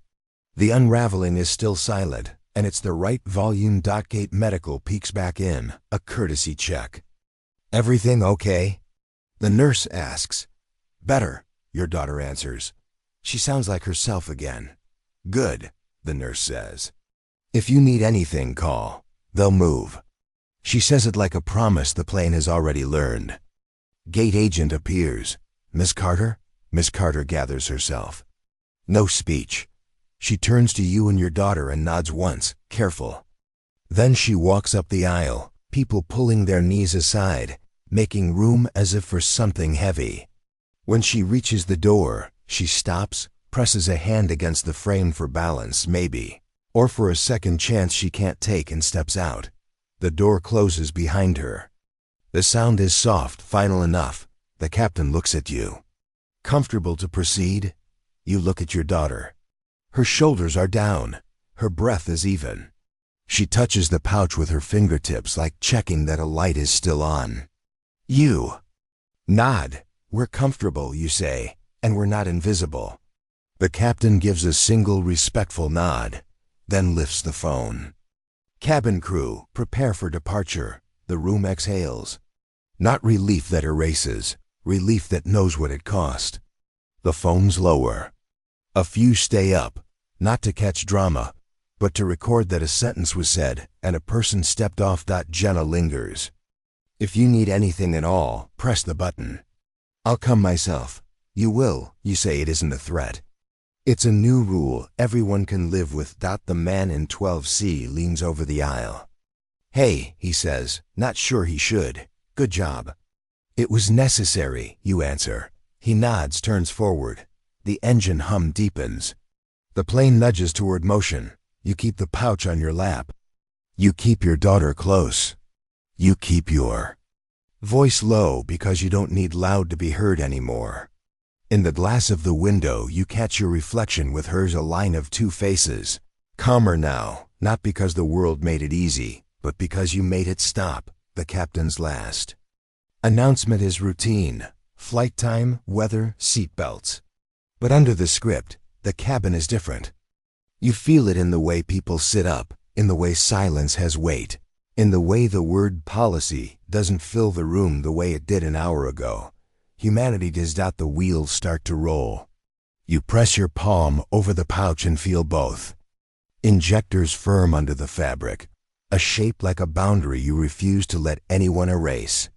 The unraveling is still silent, and it's the right volume. Gate Medical peeks back in, a courtesy check. Everything okay? The nurse asks. Better, your daughter answers. She sounds like herself again. Good, the nurse says. If you need anything, call. They'll move. She says it like a promise the plane has already learned. Gate agent appears. Miss Carter? Miss Carter gathers herself. No speech. She turns to you and your daughter and nods once, careful. Then she walks up the aisle, people pulling their knees aside, making room as if for something heavy. When she reaches the door, she stops, presses a hand against the frame for balance, maybe, or for a second chance she can't take, and steps out. The door closes behind her. The sound is soft, final enough. The captain looks at you. Comfortable to proceed? You look at your daughter. Her shoulders are down. Her breath is even. She touches the pouch with her fingertips, like checking that a light is still on. You nod. We're comfortable, you say, and we're not invisible. The captain gives a single respectful nod, then lifts the phone. Cabin crew, prepare for departure. The room exhales. Not relief that erases, relief that knows what it cost. The phone's lower. A few stay up, not to catch drama, but to record that a sentence was said and a person stepped off. Jenna lingers. If you need anything at all, press the button. I'll come myself. You will, you say. It isn't a threat. It's a new rule everyone can live with. The man in 12C leans over the aisle. Hey, he says, not sure he should. Good job. It was necessary, you answer. He nods, turns forward. The engine hum deepens. The plane nudges toward motion. You keep the pouch on your lap. You keep your daughter close. You keep your voice low because you don't need loud to be heard anymore. In the glass of the window, you catch your reflection with hers, a line of two faces. Calmer now, not because the world made it easy, but because you made it stop. The captain's last announcement is routine. Flight time, weather, seatbelts. But under the script, the cabin is different. You feel it in the way people sit up, in the way silence has weight, in the way the word policy doesn't fill the room the way it did an hour ago. Humanity does. The wheels start to roll. You press your palm over the pouch and feel both injectors firm under the fabric, a shape like a boundary you refuse to let anyone erase.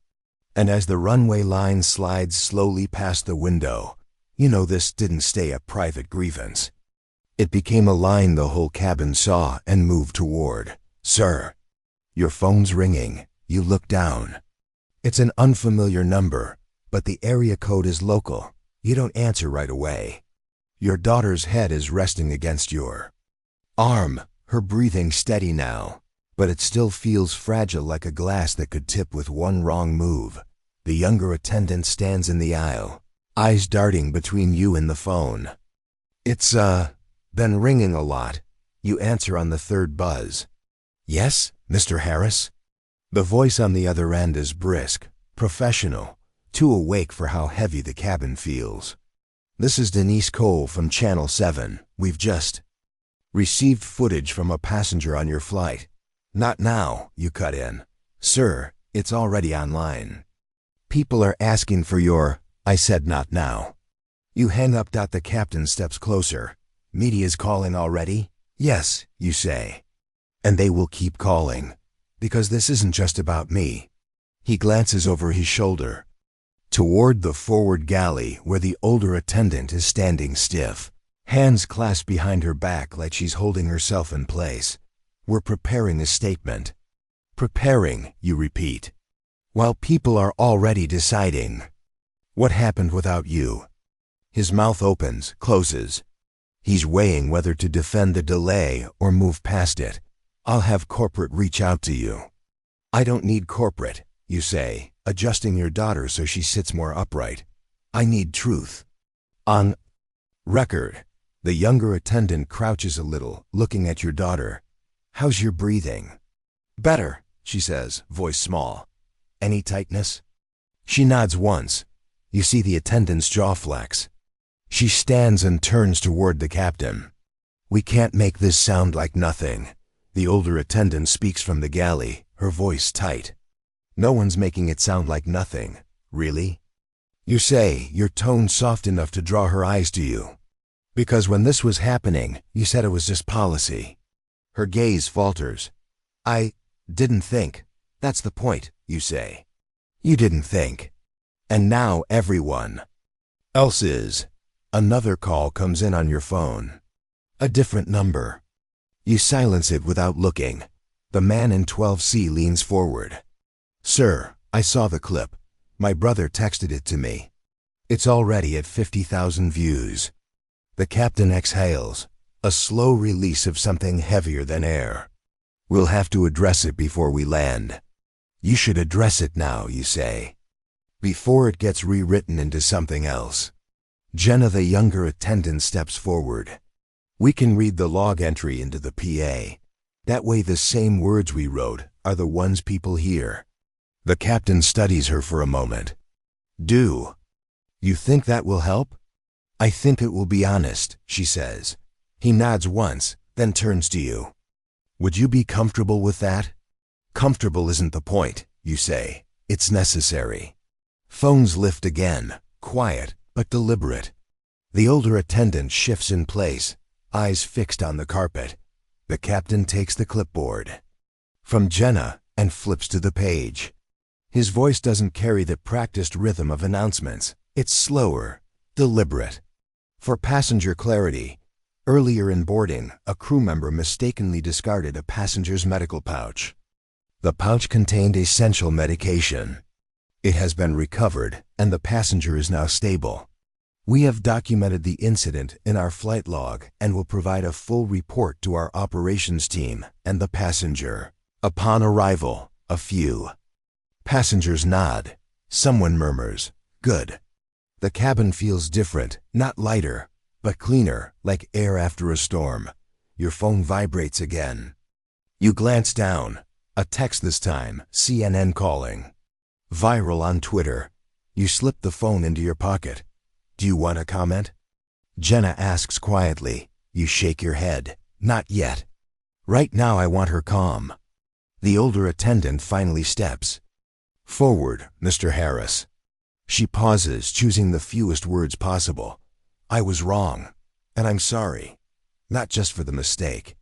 And as the runway line slides slowly past the window, you know this didn't stay a private grievance. It became a line the whole cabin saw and moved toward. Sir. Your phone's ringing. You look down. It's an unfamiliar number, but the area code is local. You don't answer right away. Your daughter's head is resting against your arm, her breathing steady now, but it still feels fragile, like a glass that could tip with one wrong move. The younger attendant stands in the aisle, eyes darting between you and the phone. It's, been ringing a lot. You answer on the third buzz. Yes, Mr. Harris? The voice on the other end is brisk, professional, too awake for how heavy the cabin feels. This is Denise Cole from Channel 7. We've just received footage from a passenger on your flight. Not now, you cut in. Sir, it's already online. People are asking for your... I said not now. You hang up. The captain steps closer. Media's calling already? Yes, you say. And they will keep calling. Because this isn't just about me. He glances over his shoulder, toward the forward galley where the older attendant is standing stiff, hands clasped behind her back like she's holding herself in place. We're preparing a statement. Preparing, you repeat, while people are already deciding. What happened without you? His mouth opens, closes. He's weighing whether to defend the delay or move past it. I'll have corporate reach out to you. I don't need corporate, you say, adjusting your daughter so she sits more upright. I need truth. On record. The younger attendant crouches a little, looking at your daughter. How's your breathing? Better, she says, voice small. Any tightness? She nods once. You see the attendant's jaw flex. She stands and turns toward the captain. We can't make this sound like nothing. The older attendant speaks from the galley, her voice tight. No one's making it sound like nothing. Really? You say, your tone soft enough to draw her eyes to you. Because when this was happening, you said it was just policy. Her gaze falters. I didn't think. That's the point, you say. You didn't think. And now everyone else is. Another call comes in on your phone. A different number. You silence it without looking. The man in 12C leans forward. Sir, I saw the clip. My brother texted it to me. It's already at 50,000 views. The captain exhales, a slow release of something heavier than air. We'll have to address it before we land. You should address it now, you say, before it gets rewritten into something else. Jenna, the younger attendant, steps forward. We can read the log entry into the PA. That way the same words we wrote are the ones people hear. The captain studies her for a moment. Do you think that will help? I think it will be honest, she says. He nods once, then turns to you. Would you be comfortable with that? Comfortable isn't the point, you say. It's necessary. Phones lift again, quiet but deliberate. The older attendant shifts in place, eyes fixed on the carpet. The captain takes the clipboard from Jenna and flips to the page. His voice doesn't carry the practiced rhythm of announcements. It's slower, deliberate. For passenger clarity, earlier in boarding, a crew member mistakenly discarded a passenger's medical pouch. The pouch contained essential medication. It has been recovered, and the passenger is now stable. We have documented the incident in our flight log and will provide a full report to our operations team and the passenger. Upon arrival, a few passengers nod. Someone murmurs, "Good." The cabin feels different, not lighter, but cleaner, like air after a storm. Your phone vibrates again. You glance down. A text this time, CNN calling. Viral on Twitter. You slip the phone into your pocket. Do you want to comment? Jenna asks quietly. You shake your head. Not yet. Right now I want her calm. The older attendant finally steps forward, Mr. Harris. She pauses, choosing the fewest words possible. I was wrong, and I'm sorry. Not just for the mistake.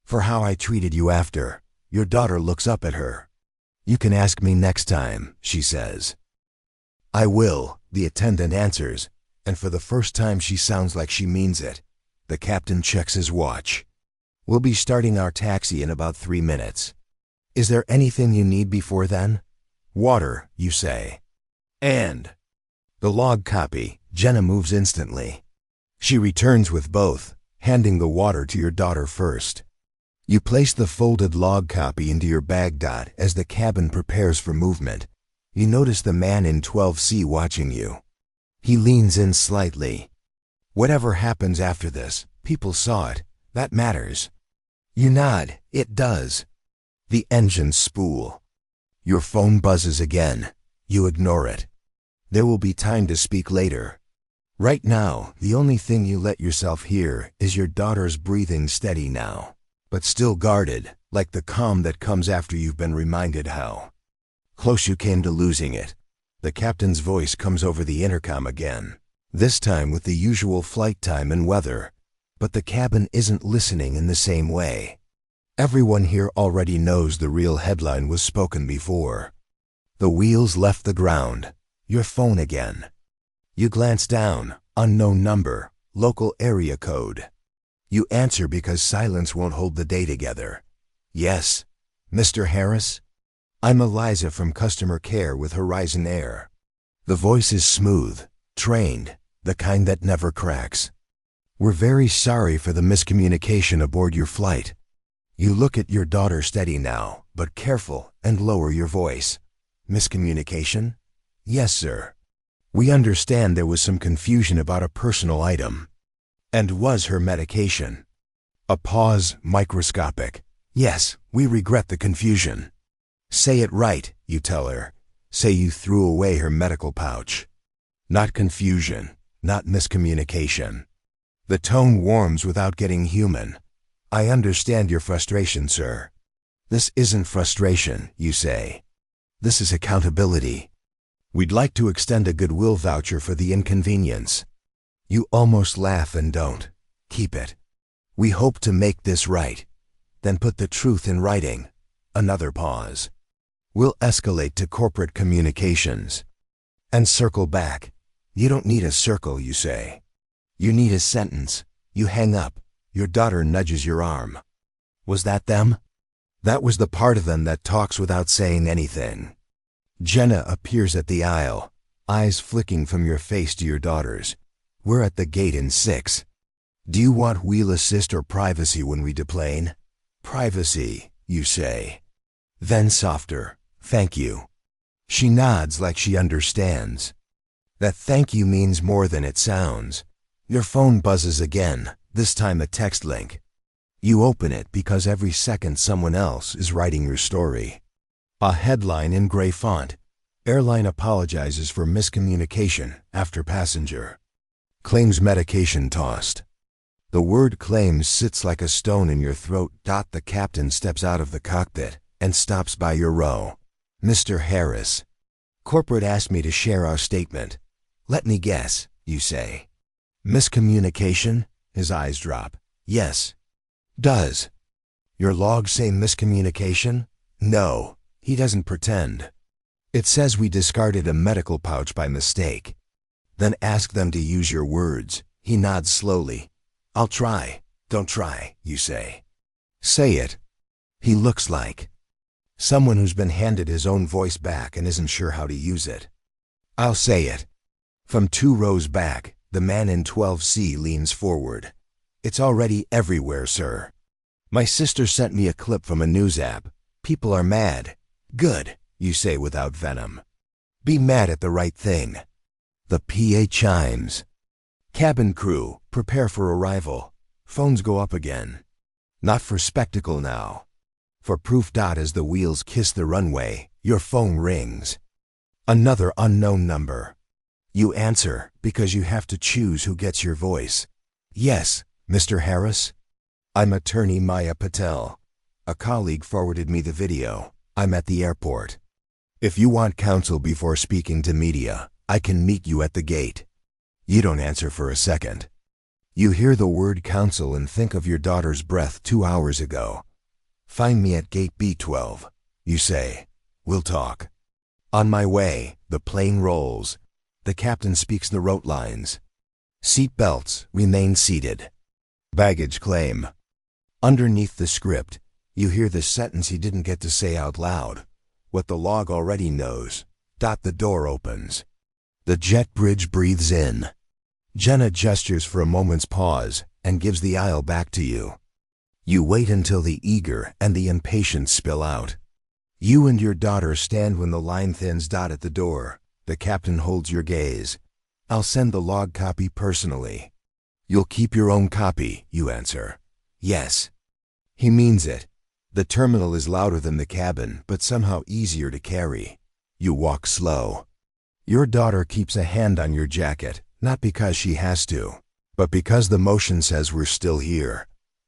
For how I treated you after. Your daughter looks up at her. You can ask me next time, she says. I will, the attendant answers, and for the first time she sounds like she means it. The captain checks his watch. We'll be starting our taxi in about 3 minutes. Is there anything you need before then? Water, you say. And the log copy. Jenna moves instantly. She returns with both, handing the water to your daughter first. You place the folded log copy into your bag. As the cabin prepares for movement, you notice the man in 12C watching you. He leans in slightly. Whatever happens after this, people saw it. That matters. You nod. It does. The engines spool. Your phone buzzes again. You ignore it. There will be time to speak later. Right now, the only thing you let yourself hear is your daughter's breathing, steady now, but still guarded, like the calm that comes after you've been reminded how close you came to losing it. The captain's voice comes over the intercom again, this time with the usual flight time and weather, but the cabin isn't listening in the same way. Everyone here already knows the real headline was spoken before. The wheels left the ground. Your phone again. You glance down. Unknown number. Local area code. You answer because silence won't hold the day together. Yes. Mr. Harris? I'm Eliza from customer care with Horizon Air. The voice is smooth, trained, the kind that never cracks. We're very sorry for the miscommunication aboard your flight. You look at your daughter steady now, but careful, and lower your voice. Miscommunication? Yes, sir. We understand there was some confusion about a personal item. And was her medication? A pause, microscopic. Yes, we regret the confusion. Say it right, you tell her. Say you threw away her medical pouch. Not confusion, not miscommunication. The tone warms without getting human. I understand your frustration, sir. This isn't frustration, you say. This is accountability. We'd like to extend a goodwill voucher for the inconvenience. You almost laugh and don't. Keep it. We hope to make this right. Then put the truth in writing. Another pause. We'll escalate to corporate communications. And circle back. You don't need a circle, you say. You need a sentence. You hang up. Your daughter nudges your arm. Was that them? That was the part of them that talks without saying anything. Jenna appears at the aisle, eyes flicking from your face to your daughter's. We're at the gate in 6. Do you want wheel assist or privacy when we deplane? Privacy, you say. Then softer, thank you. She nods like she understands. That thank you means more than it sounds. Your phone buzzes again, this time a text link. You open it because every second someone else is writing your story. A headline in gray font. Airline apologizes for miscommunication after passenger. Claims medication tossed. The word claims sits like a stone in your throat. The captain steps out of the cockpit and stops by your row. Mr. Harris. Corporate asked me to share our statement. Let me guess, you say. Miscommunication? His eyes drop. Yes. Does your log say miscommunication? No, he doesn't pretend. It says we discarded a medical pouch by mistake. Then ask them to use your words. He nods slowly. I'll try. Don't try, you say. Say it. He looks like someone who's been handed his own voice back and isn't sure how to use it. I'll say it. From 2 rows back, the man in 12C leans forward. It's already everywhere, sir. My sister sent me a clip from a news app. People are mad. Good, you say without venom. Be mad at the right thing. The PA chimes. Cabin crew, prepare for arrival. Phones go up again. Not for spectacle now. For proof. As the wheels kiss the runway, your phone rings. Another unknown number. You answer because you have to choose who gets your voice. Yes, Mr. Harris? I'm attorney Maya Patel. A colleague forwarded me the video. I'm at the airport. If you want counsel before speaking to media, I can meet you at the gate. You don't answer for a second. You hear the word counsel and think of your daughter's breath 2 hours ago. Find me at gate B12, you say. We'll talk. On my way, the plane rolls. The captain speaks the rote lines. Seat belts, remain seated. Baggage claim. Underneath the script, you hear the sentence he didn't get to say out loud. What the log already knows. The door opens. The jet bridge breathes in. Jenna gestures for a moment's pause and gives the aisle back to you. You wait until the eager and the impatient spill out. You and your daughter stand when the line thins. At the door, the captain holds your gaze. I'll send the log copy personally. You'll keep your own copy, you answer. Yes. He means it. The terminal is louder than the cabin, but somehow easier to carry. You walk slow. Your daughter keeps a hand on your jacket, not because she has to, but because the motion says we're still here.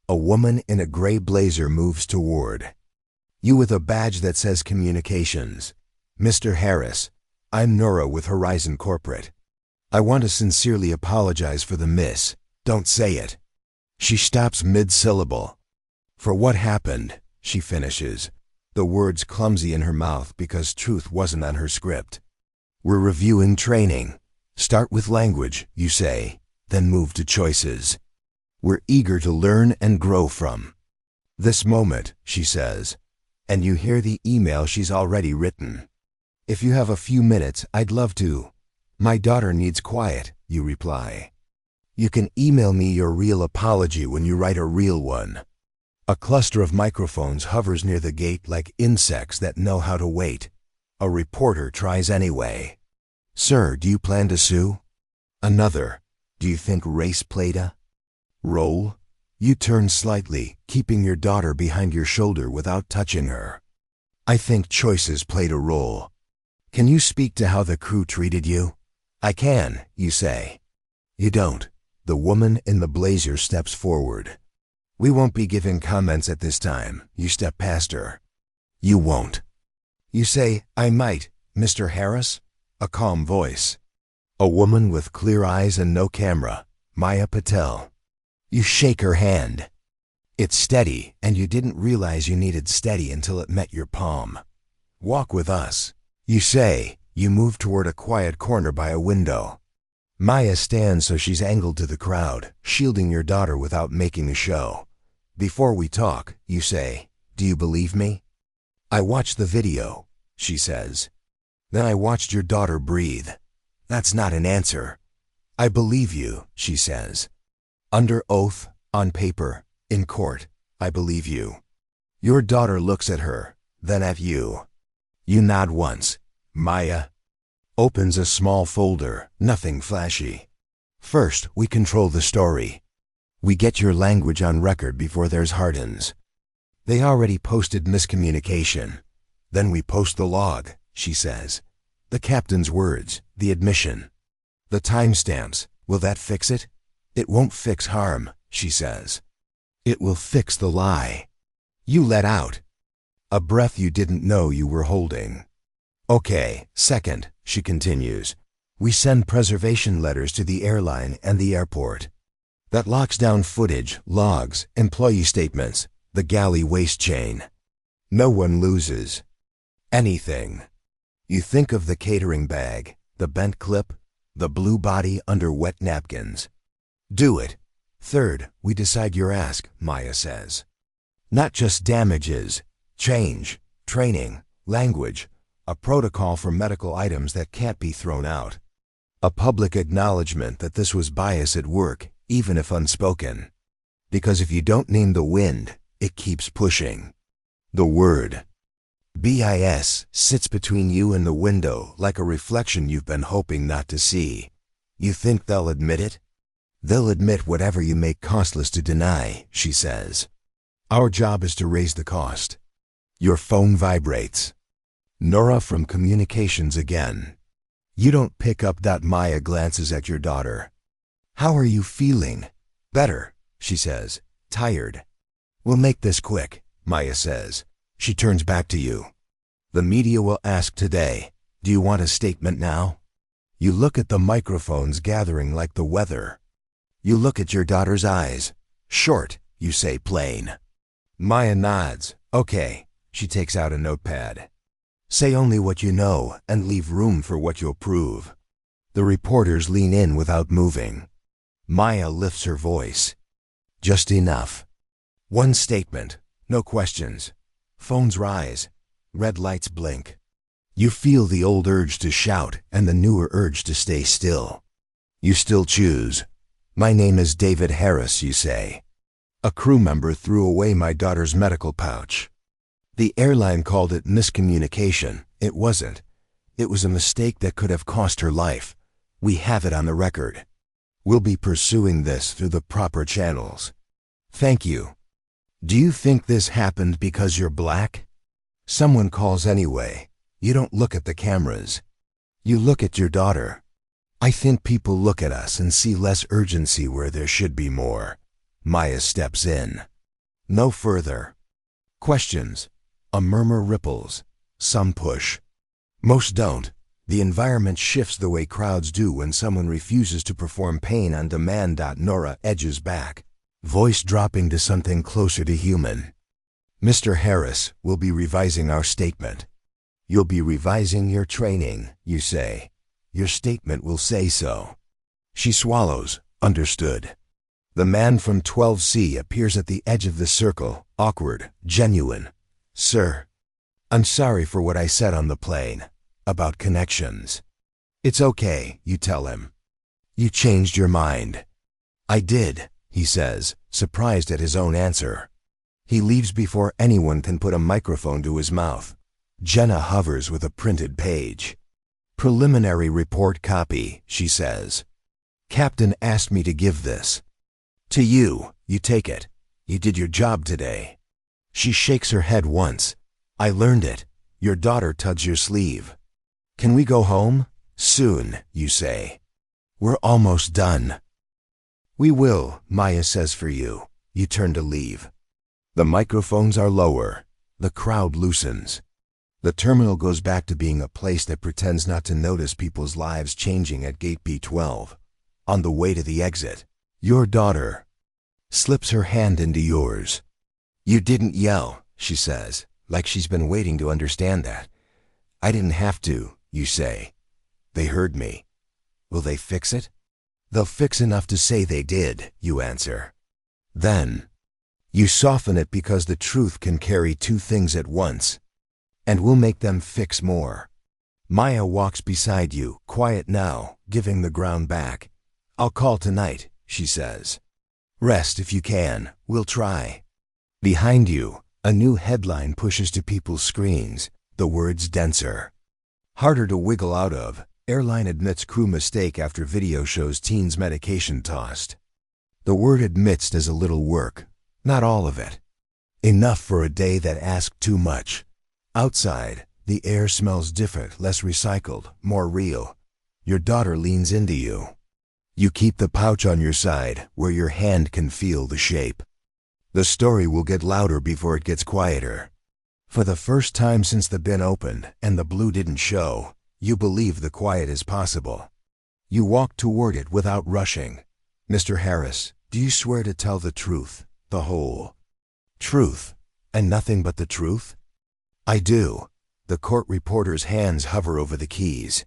A woman in a gray blazer moves toward you with a badge that says Communications. Mr. Harris, I'm Nora with Horizon Corporate. I want to sincerely apologize for the miss. Don't say it. She stops mid-syllable. For what happened, she finishes. the words clumsy in her mouth because truth wasn't on her script. We're reviewing training. Start with language, you say, then move to choices. We're eager to learn and grow from this moment, she says, and you hear the email she's already written. If you have a few minutes, I'd love to. My daughter needs quiet, you reply. You can email me your real apology when you write a real one. A cluster of microphones hovers near the gate like insects that know how to wait. A reporter tries anyway. Sir, do you plan to sue? Another. Do you think race played a role? You turn slightly, keeping your daughter behind your shoulder without touching her. I think choices played a role. Can you speak to how the crew treated you? I can, you say. You don't. The woman in the blazer steps forward. We won't be giving comments at this time. You step past her. You won't. You say, I might, Mr. Harris? A calm voice. A woman with clear eyes and no camera, Maya Patel. You shake her hand. It's steady, and you didn't realize you needed steady until it met your palm. Walk with us. You say. You move toward a quiet corner by a window. Maya stands so she's angled to the crowd, shielding your daughter without making a show. Before we talk, you say, do you believe me? I watched the video, she says. Then I watched your daughter breathe. That's not an answer. I believe you, she says. Under oath, on paper, in court, I believe you. Your daughter looks at her, then at you. You nod once. Maya opens a small folder, nothing flashy. First, we control the story. We get your language on record before there's hardens. They already posted miscommunication. Then we post the log, she says. The captain's words, the admission. The timestamps, will that fix it? It won't fix harm, she says. It will fix the lie. You let out a breath you didn't know you were holding. Okay, second, she continues. We send preservation letters to the airline and the airport. That locks down footage, logs, employee statements, the galley waste chain. No one loses anything. You think of the catering bag, the bent clip, the blue body under wet napkins. Do it. Third, we decide your ask, Maya says. Not just damages, change, training, language, a protocol for medical items that can't be thrown out. A public acknowledgement that this was bias at work, even if unspoken. Because if you don't name the wind, it keeps pushing. The word BIS sits between you and the window like a reflection you've been hoping not to see. You think they'll admit it? They'll admit whatever you make costless to deny, she says. Our job is to raise the cost. Your phone vibrates. Nora from communications again. You don't pick up that. Maya glances at your daughter. How are you feeling? Better, she says. Tired. We'll make this quick, Maya says. She turns back to you. The media will ask today, do you want a statement now? You look at the microphones gathering like the weather. You look at your daughter's eyes. Short, you say plain. Maya nods. Okay. She takes out a notepad. Say only what you know and leave room for what you'll prove. The reporters lean in without moving. Maya lifts her voice. Just enough. One statement. No questions. Phones rise. Red lights blink. You feel the old urge to shout and the newer urge to stay still. You still choose. My name is David Harris, you say. A crew member threw away my daughter's medical pouch. The airline called it miscommunication. It wasn't. It was a mistake that could have cost her life. We have it on the record. We'll be pursuing this through the proper channels. Thank you. Do you think this happened because you're black? Someone calls anyway. You don't look at the cameras. You look at your daughter. I think people look at us and see less urgency where there should be more. Maya steps in. No further questions. A murmur ripples. Some push. Most don't. The environment shifts the way crowds do when someone refuses to perform pain on demand. Nora edges back, voice dropping to something closer to human. Mr. Harris will be revising our statement. You'll be revising your training, you say. Your statement will say so. She swallows. Understood. The man from 12C appears at the edge of the circle, awkward, genuine. Sir, I'm sorry for what I said on the plane. About connections. It's okay, you tell him. You changed your mind. I did, he says, surprised at his own answer. He leaves before anyone can put a microphone to his mouth. Jenna hovers with a printed page. Preliminary report copy, she says. Captain asked me to give this. To you, you take it. You did your job today. She shakes her head once. I learned it. Your daughter tugs your sleeve. Can we go home? Soon, you say. We're almost done. We will, Maya says for you. You turn to leave. The microphones are lower. The crowd loosens. The terminal goes back to being a place that pretends not to notice people's lives changing at gate B12. On the way to the exit, your daughter slips her hand into yours. You didn't yell, she says, like she's been waiting to understand that. I didn't have to, you say. They heard me. Will they fix it? They'll fix enough to say they did, you answer. Then, you soften it because the truth can carry two things at once. And we'll make them fix more. Maya walks beside you, quiet now, giving the ground back. I'll call tonight, she says. Rest if you can, we'll try. Behind you, a new headline pushes to people's screens, the words denser. Harder to wiggle out of, Airline admits crew mistake after video shows teens medication tossed. The word admits does a little work, not all of it. Enough for a day that asked too much. Outside, the air smells different, less recycled, more real. Your daughter leans into you. You keep the pouch on your side, where your hand can feel the shape. The story will get louder before it gets quieter. For the first time since the bin opened and the blue didn't show, you believe the quiet is possible. You walk toward it without rushing. Mr. Harris, do you swear to tell the truth, the whole truth, and nothing but the truth? I do. The court reporter's hands hover over the keys.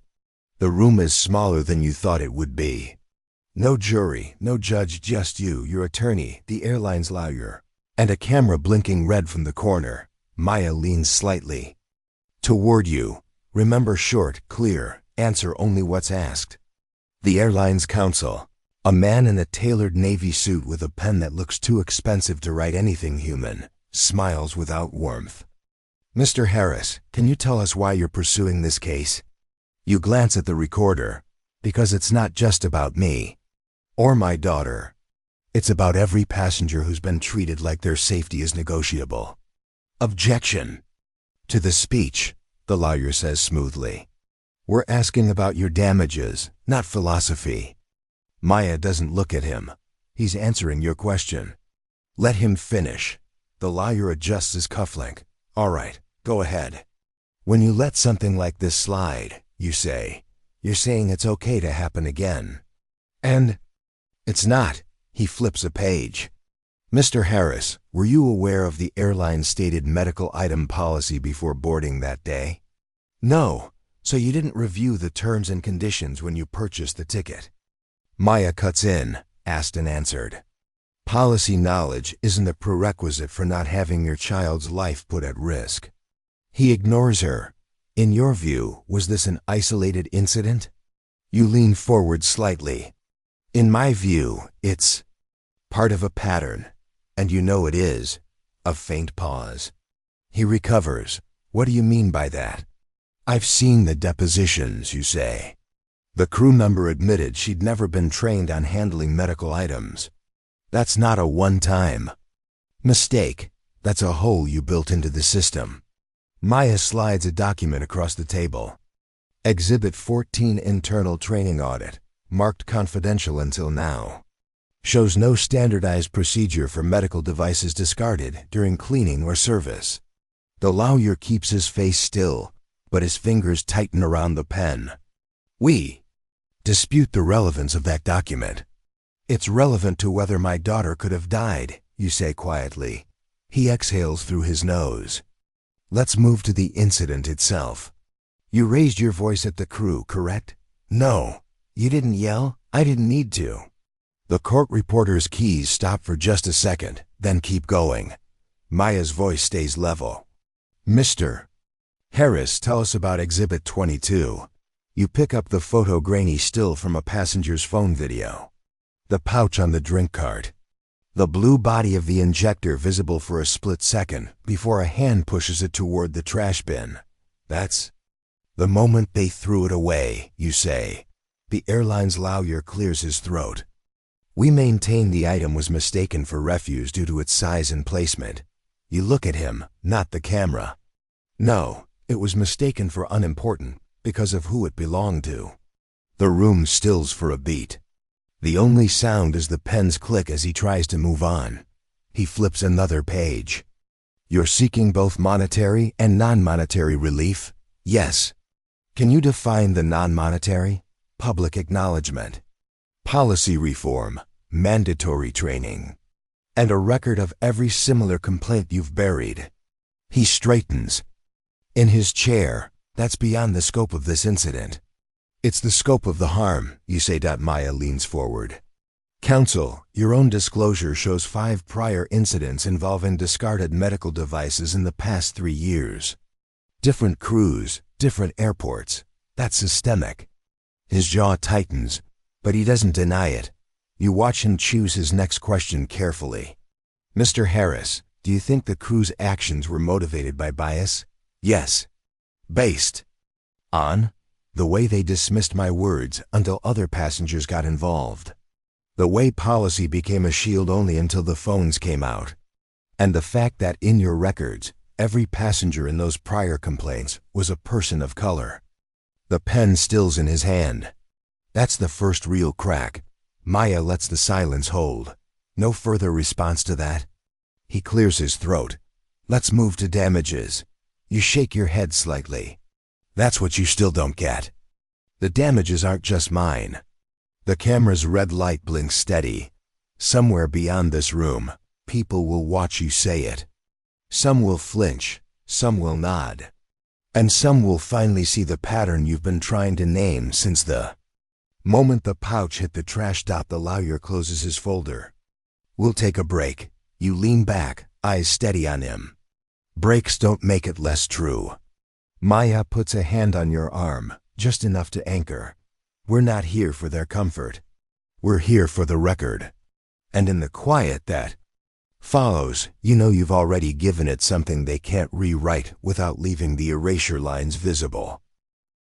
The room is smaller than you thought it would be. No jury, no judge, just you, your attorney, the airline's lawyer, and a camera blinking red from the corner. Maya leans slightly toward you. Remember, short, clear, answer only what's asked. The airline's counsel, a man in a tailored navy suit with a pen that looks too expensive to write anything human, smiles without warmth. Mr. Harris, can you tell us why you're pursuing this case? You glance at the recorder. Because it's not just about me. Or my daughter. It's about every passenger who's been treated like their safety is negotiable. Objection. To the speech, the lawyer says smoothly. We're asking about your damages, not philosophy. Maya doesn't look at him. He's answering your question. Let him finish. The lawyer adjusts his cufflink. All right, go ahead. When you let something like this slide, you say, you're saying it's okay to happen again. And it's not. He flips a page. Mr. Harris, were you aware of the airline's stated medical item policy before boarding that day? No. So you didn't review the terms and conditions when you purchased the ticket. Maya cuts in, asked and answered. Policy knowledge isn't a prerequisite for not having your child's life put at risk. He ignores her. In your view, was this an isolated incident? You lean forward slightly. In my view, it's part of a pattern, and you know it is. A faint pause. He recovers. What do you mean by that? I've seen the depositions, you say. The crew member admitted she'd never been trained on handling medical items. That's not a one-time mistake. That's a hole you built into the system. Maya slides a document across the table. Exhibit 14 Internal Training Audit, marked confidential until now. Shows no standardized procedure for medical devices discarded during cleaning or service. The lawyer keeps his face still, but his fingers tighten around the pen. We dispute the relevance of that document. It's relevant to whether my daughter could have died, you say quietly. He exhales through his nose. Let's move to the incident itself. You raised your voice at the crew, correct? No. You didn't yell? I didn't need to. The court reporter's keys stop for just a second, then keep going. Maya's voice stays level. Mr. Harris, tell us about Exhibit 22. You pick up the photo grainy still from a passenger's phone video. The pouch on the drink cart. The blue body of the injector visible for a split second before a hand pushes it toward the trash bin. That's the moment they threw it away, you say. The airline's lawyer clears his throat. We maintain the item was mistaken for refuse due to its size and placement. You look at him, not the camera. No, it was mistaken for unimportant because of who it belonged to. The room stills for a beat. The only sound is the pen's click as he tries to move on. He flips another page. You're seeking both monetary and non-monetary relief? Yes. Can you define the non-monetary? Public acknowledgement. Policy reform. Mandatory training. And a record of every similar complaint you've buried. He straightens. In his chair, that's beyond the scope of this incident. It's the scope of the harm, you say. Maya leans forward. Counsel, your own disclosure shows 5 prior incidents involving discarded medical devices in the past 3 years. Different crews, different airports. That's systemic. His jaw tightens, but he doesn't deny it. You watch him choose his next question carefully. Mr. Harris, do you think the crew's actions were motivated by bias? Yes. Based on the way they dismissed my words until other passengers got involved. The way policy became a shield only until the phones came out. And the fact that in your records, every passenger in those prior complaints was a person of color. The pen stills in his hand. That's the first real crack. Maya lets the silence hold. No further response to that? He clears his throat. Let's move to damages. You shake your head slightly. That's what you still don't get. The damages aren't just mine. The camera's red light blinks steady. Somewhere beyond this room, people will watch you say it. Some will flinch, some will nod. And some will finally see the pattern you've been trying to name since the moment the pouch hit the trash. The lawyer closes his folder. We'll take a break. You lean back, eyes steady on him. Breaks don't make it less true. Maya puts a hand on your arm, just enough to anchor. We're not here for their comfort. We're here for the record. And in the quiet that follows, you know you've already given it something they can't rewrite without leaving the erasure lines visible.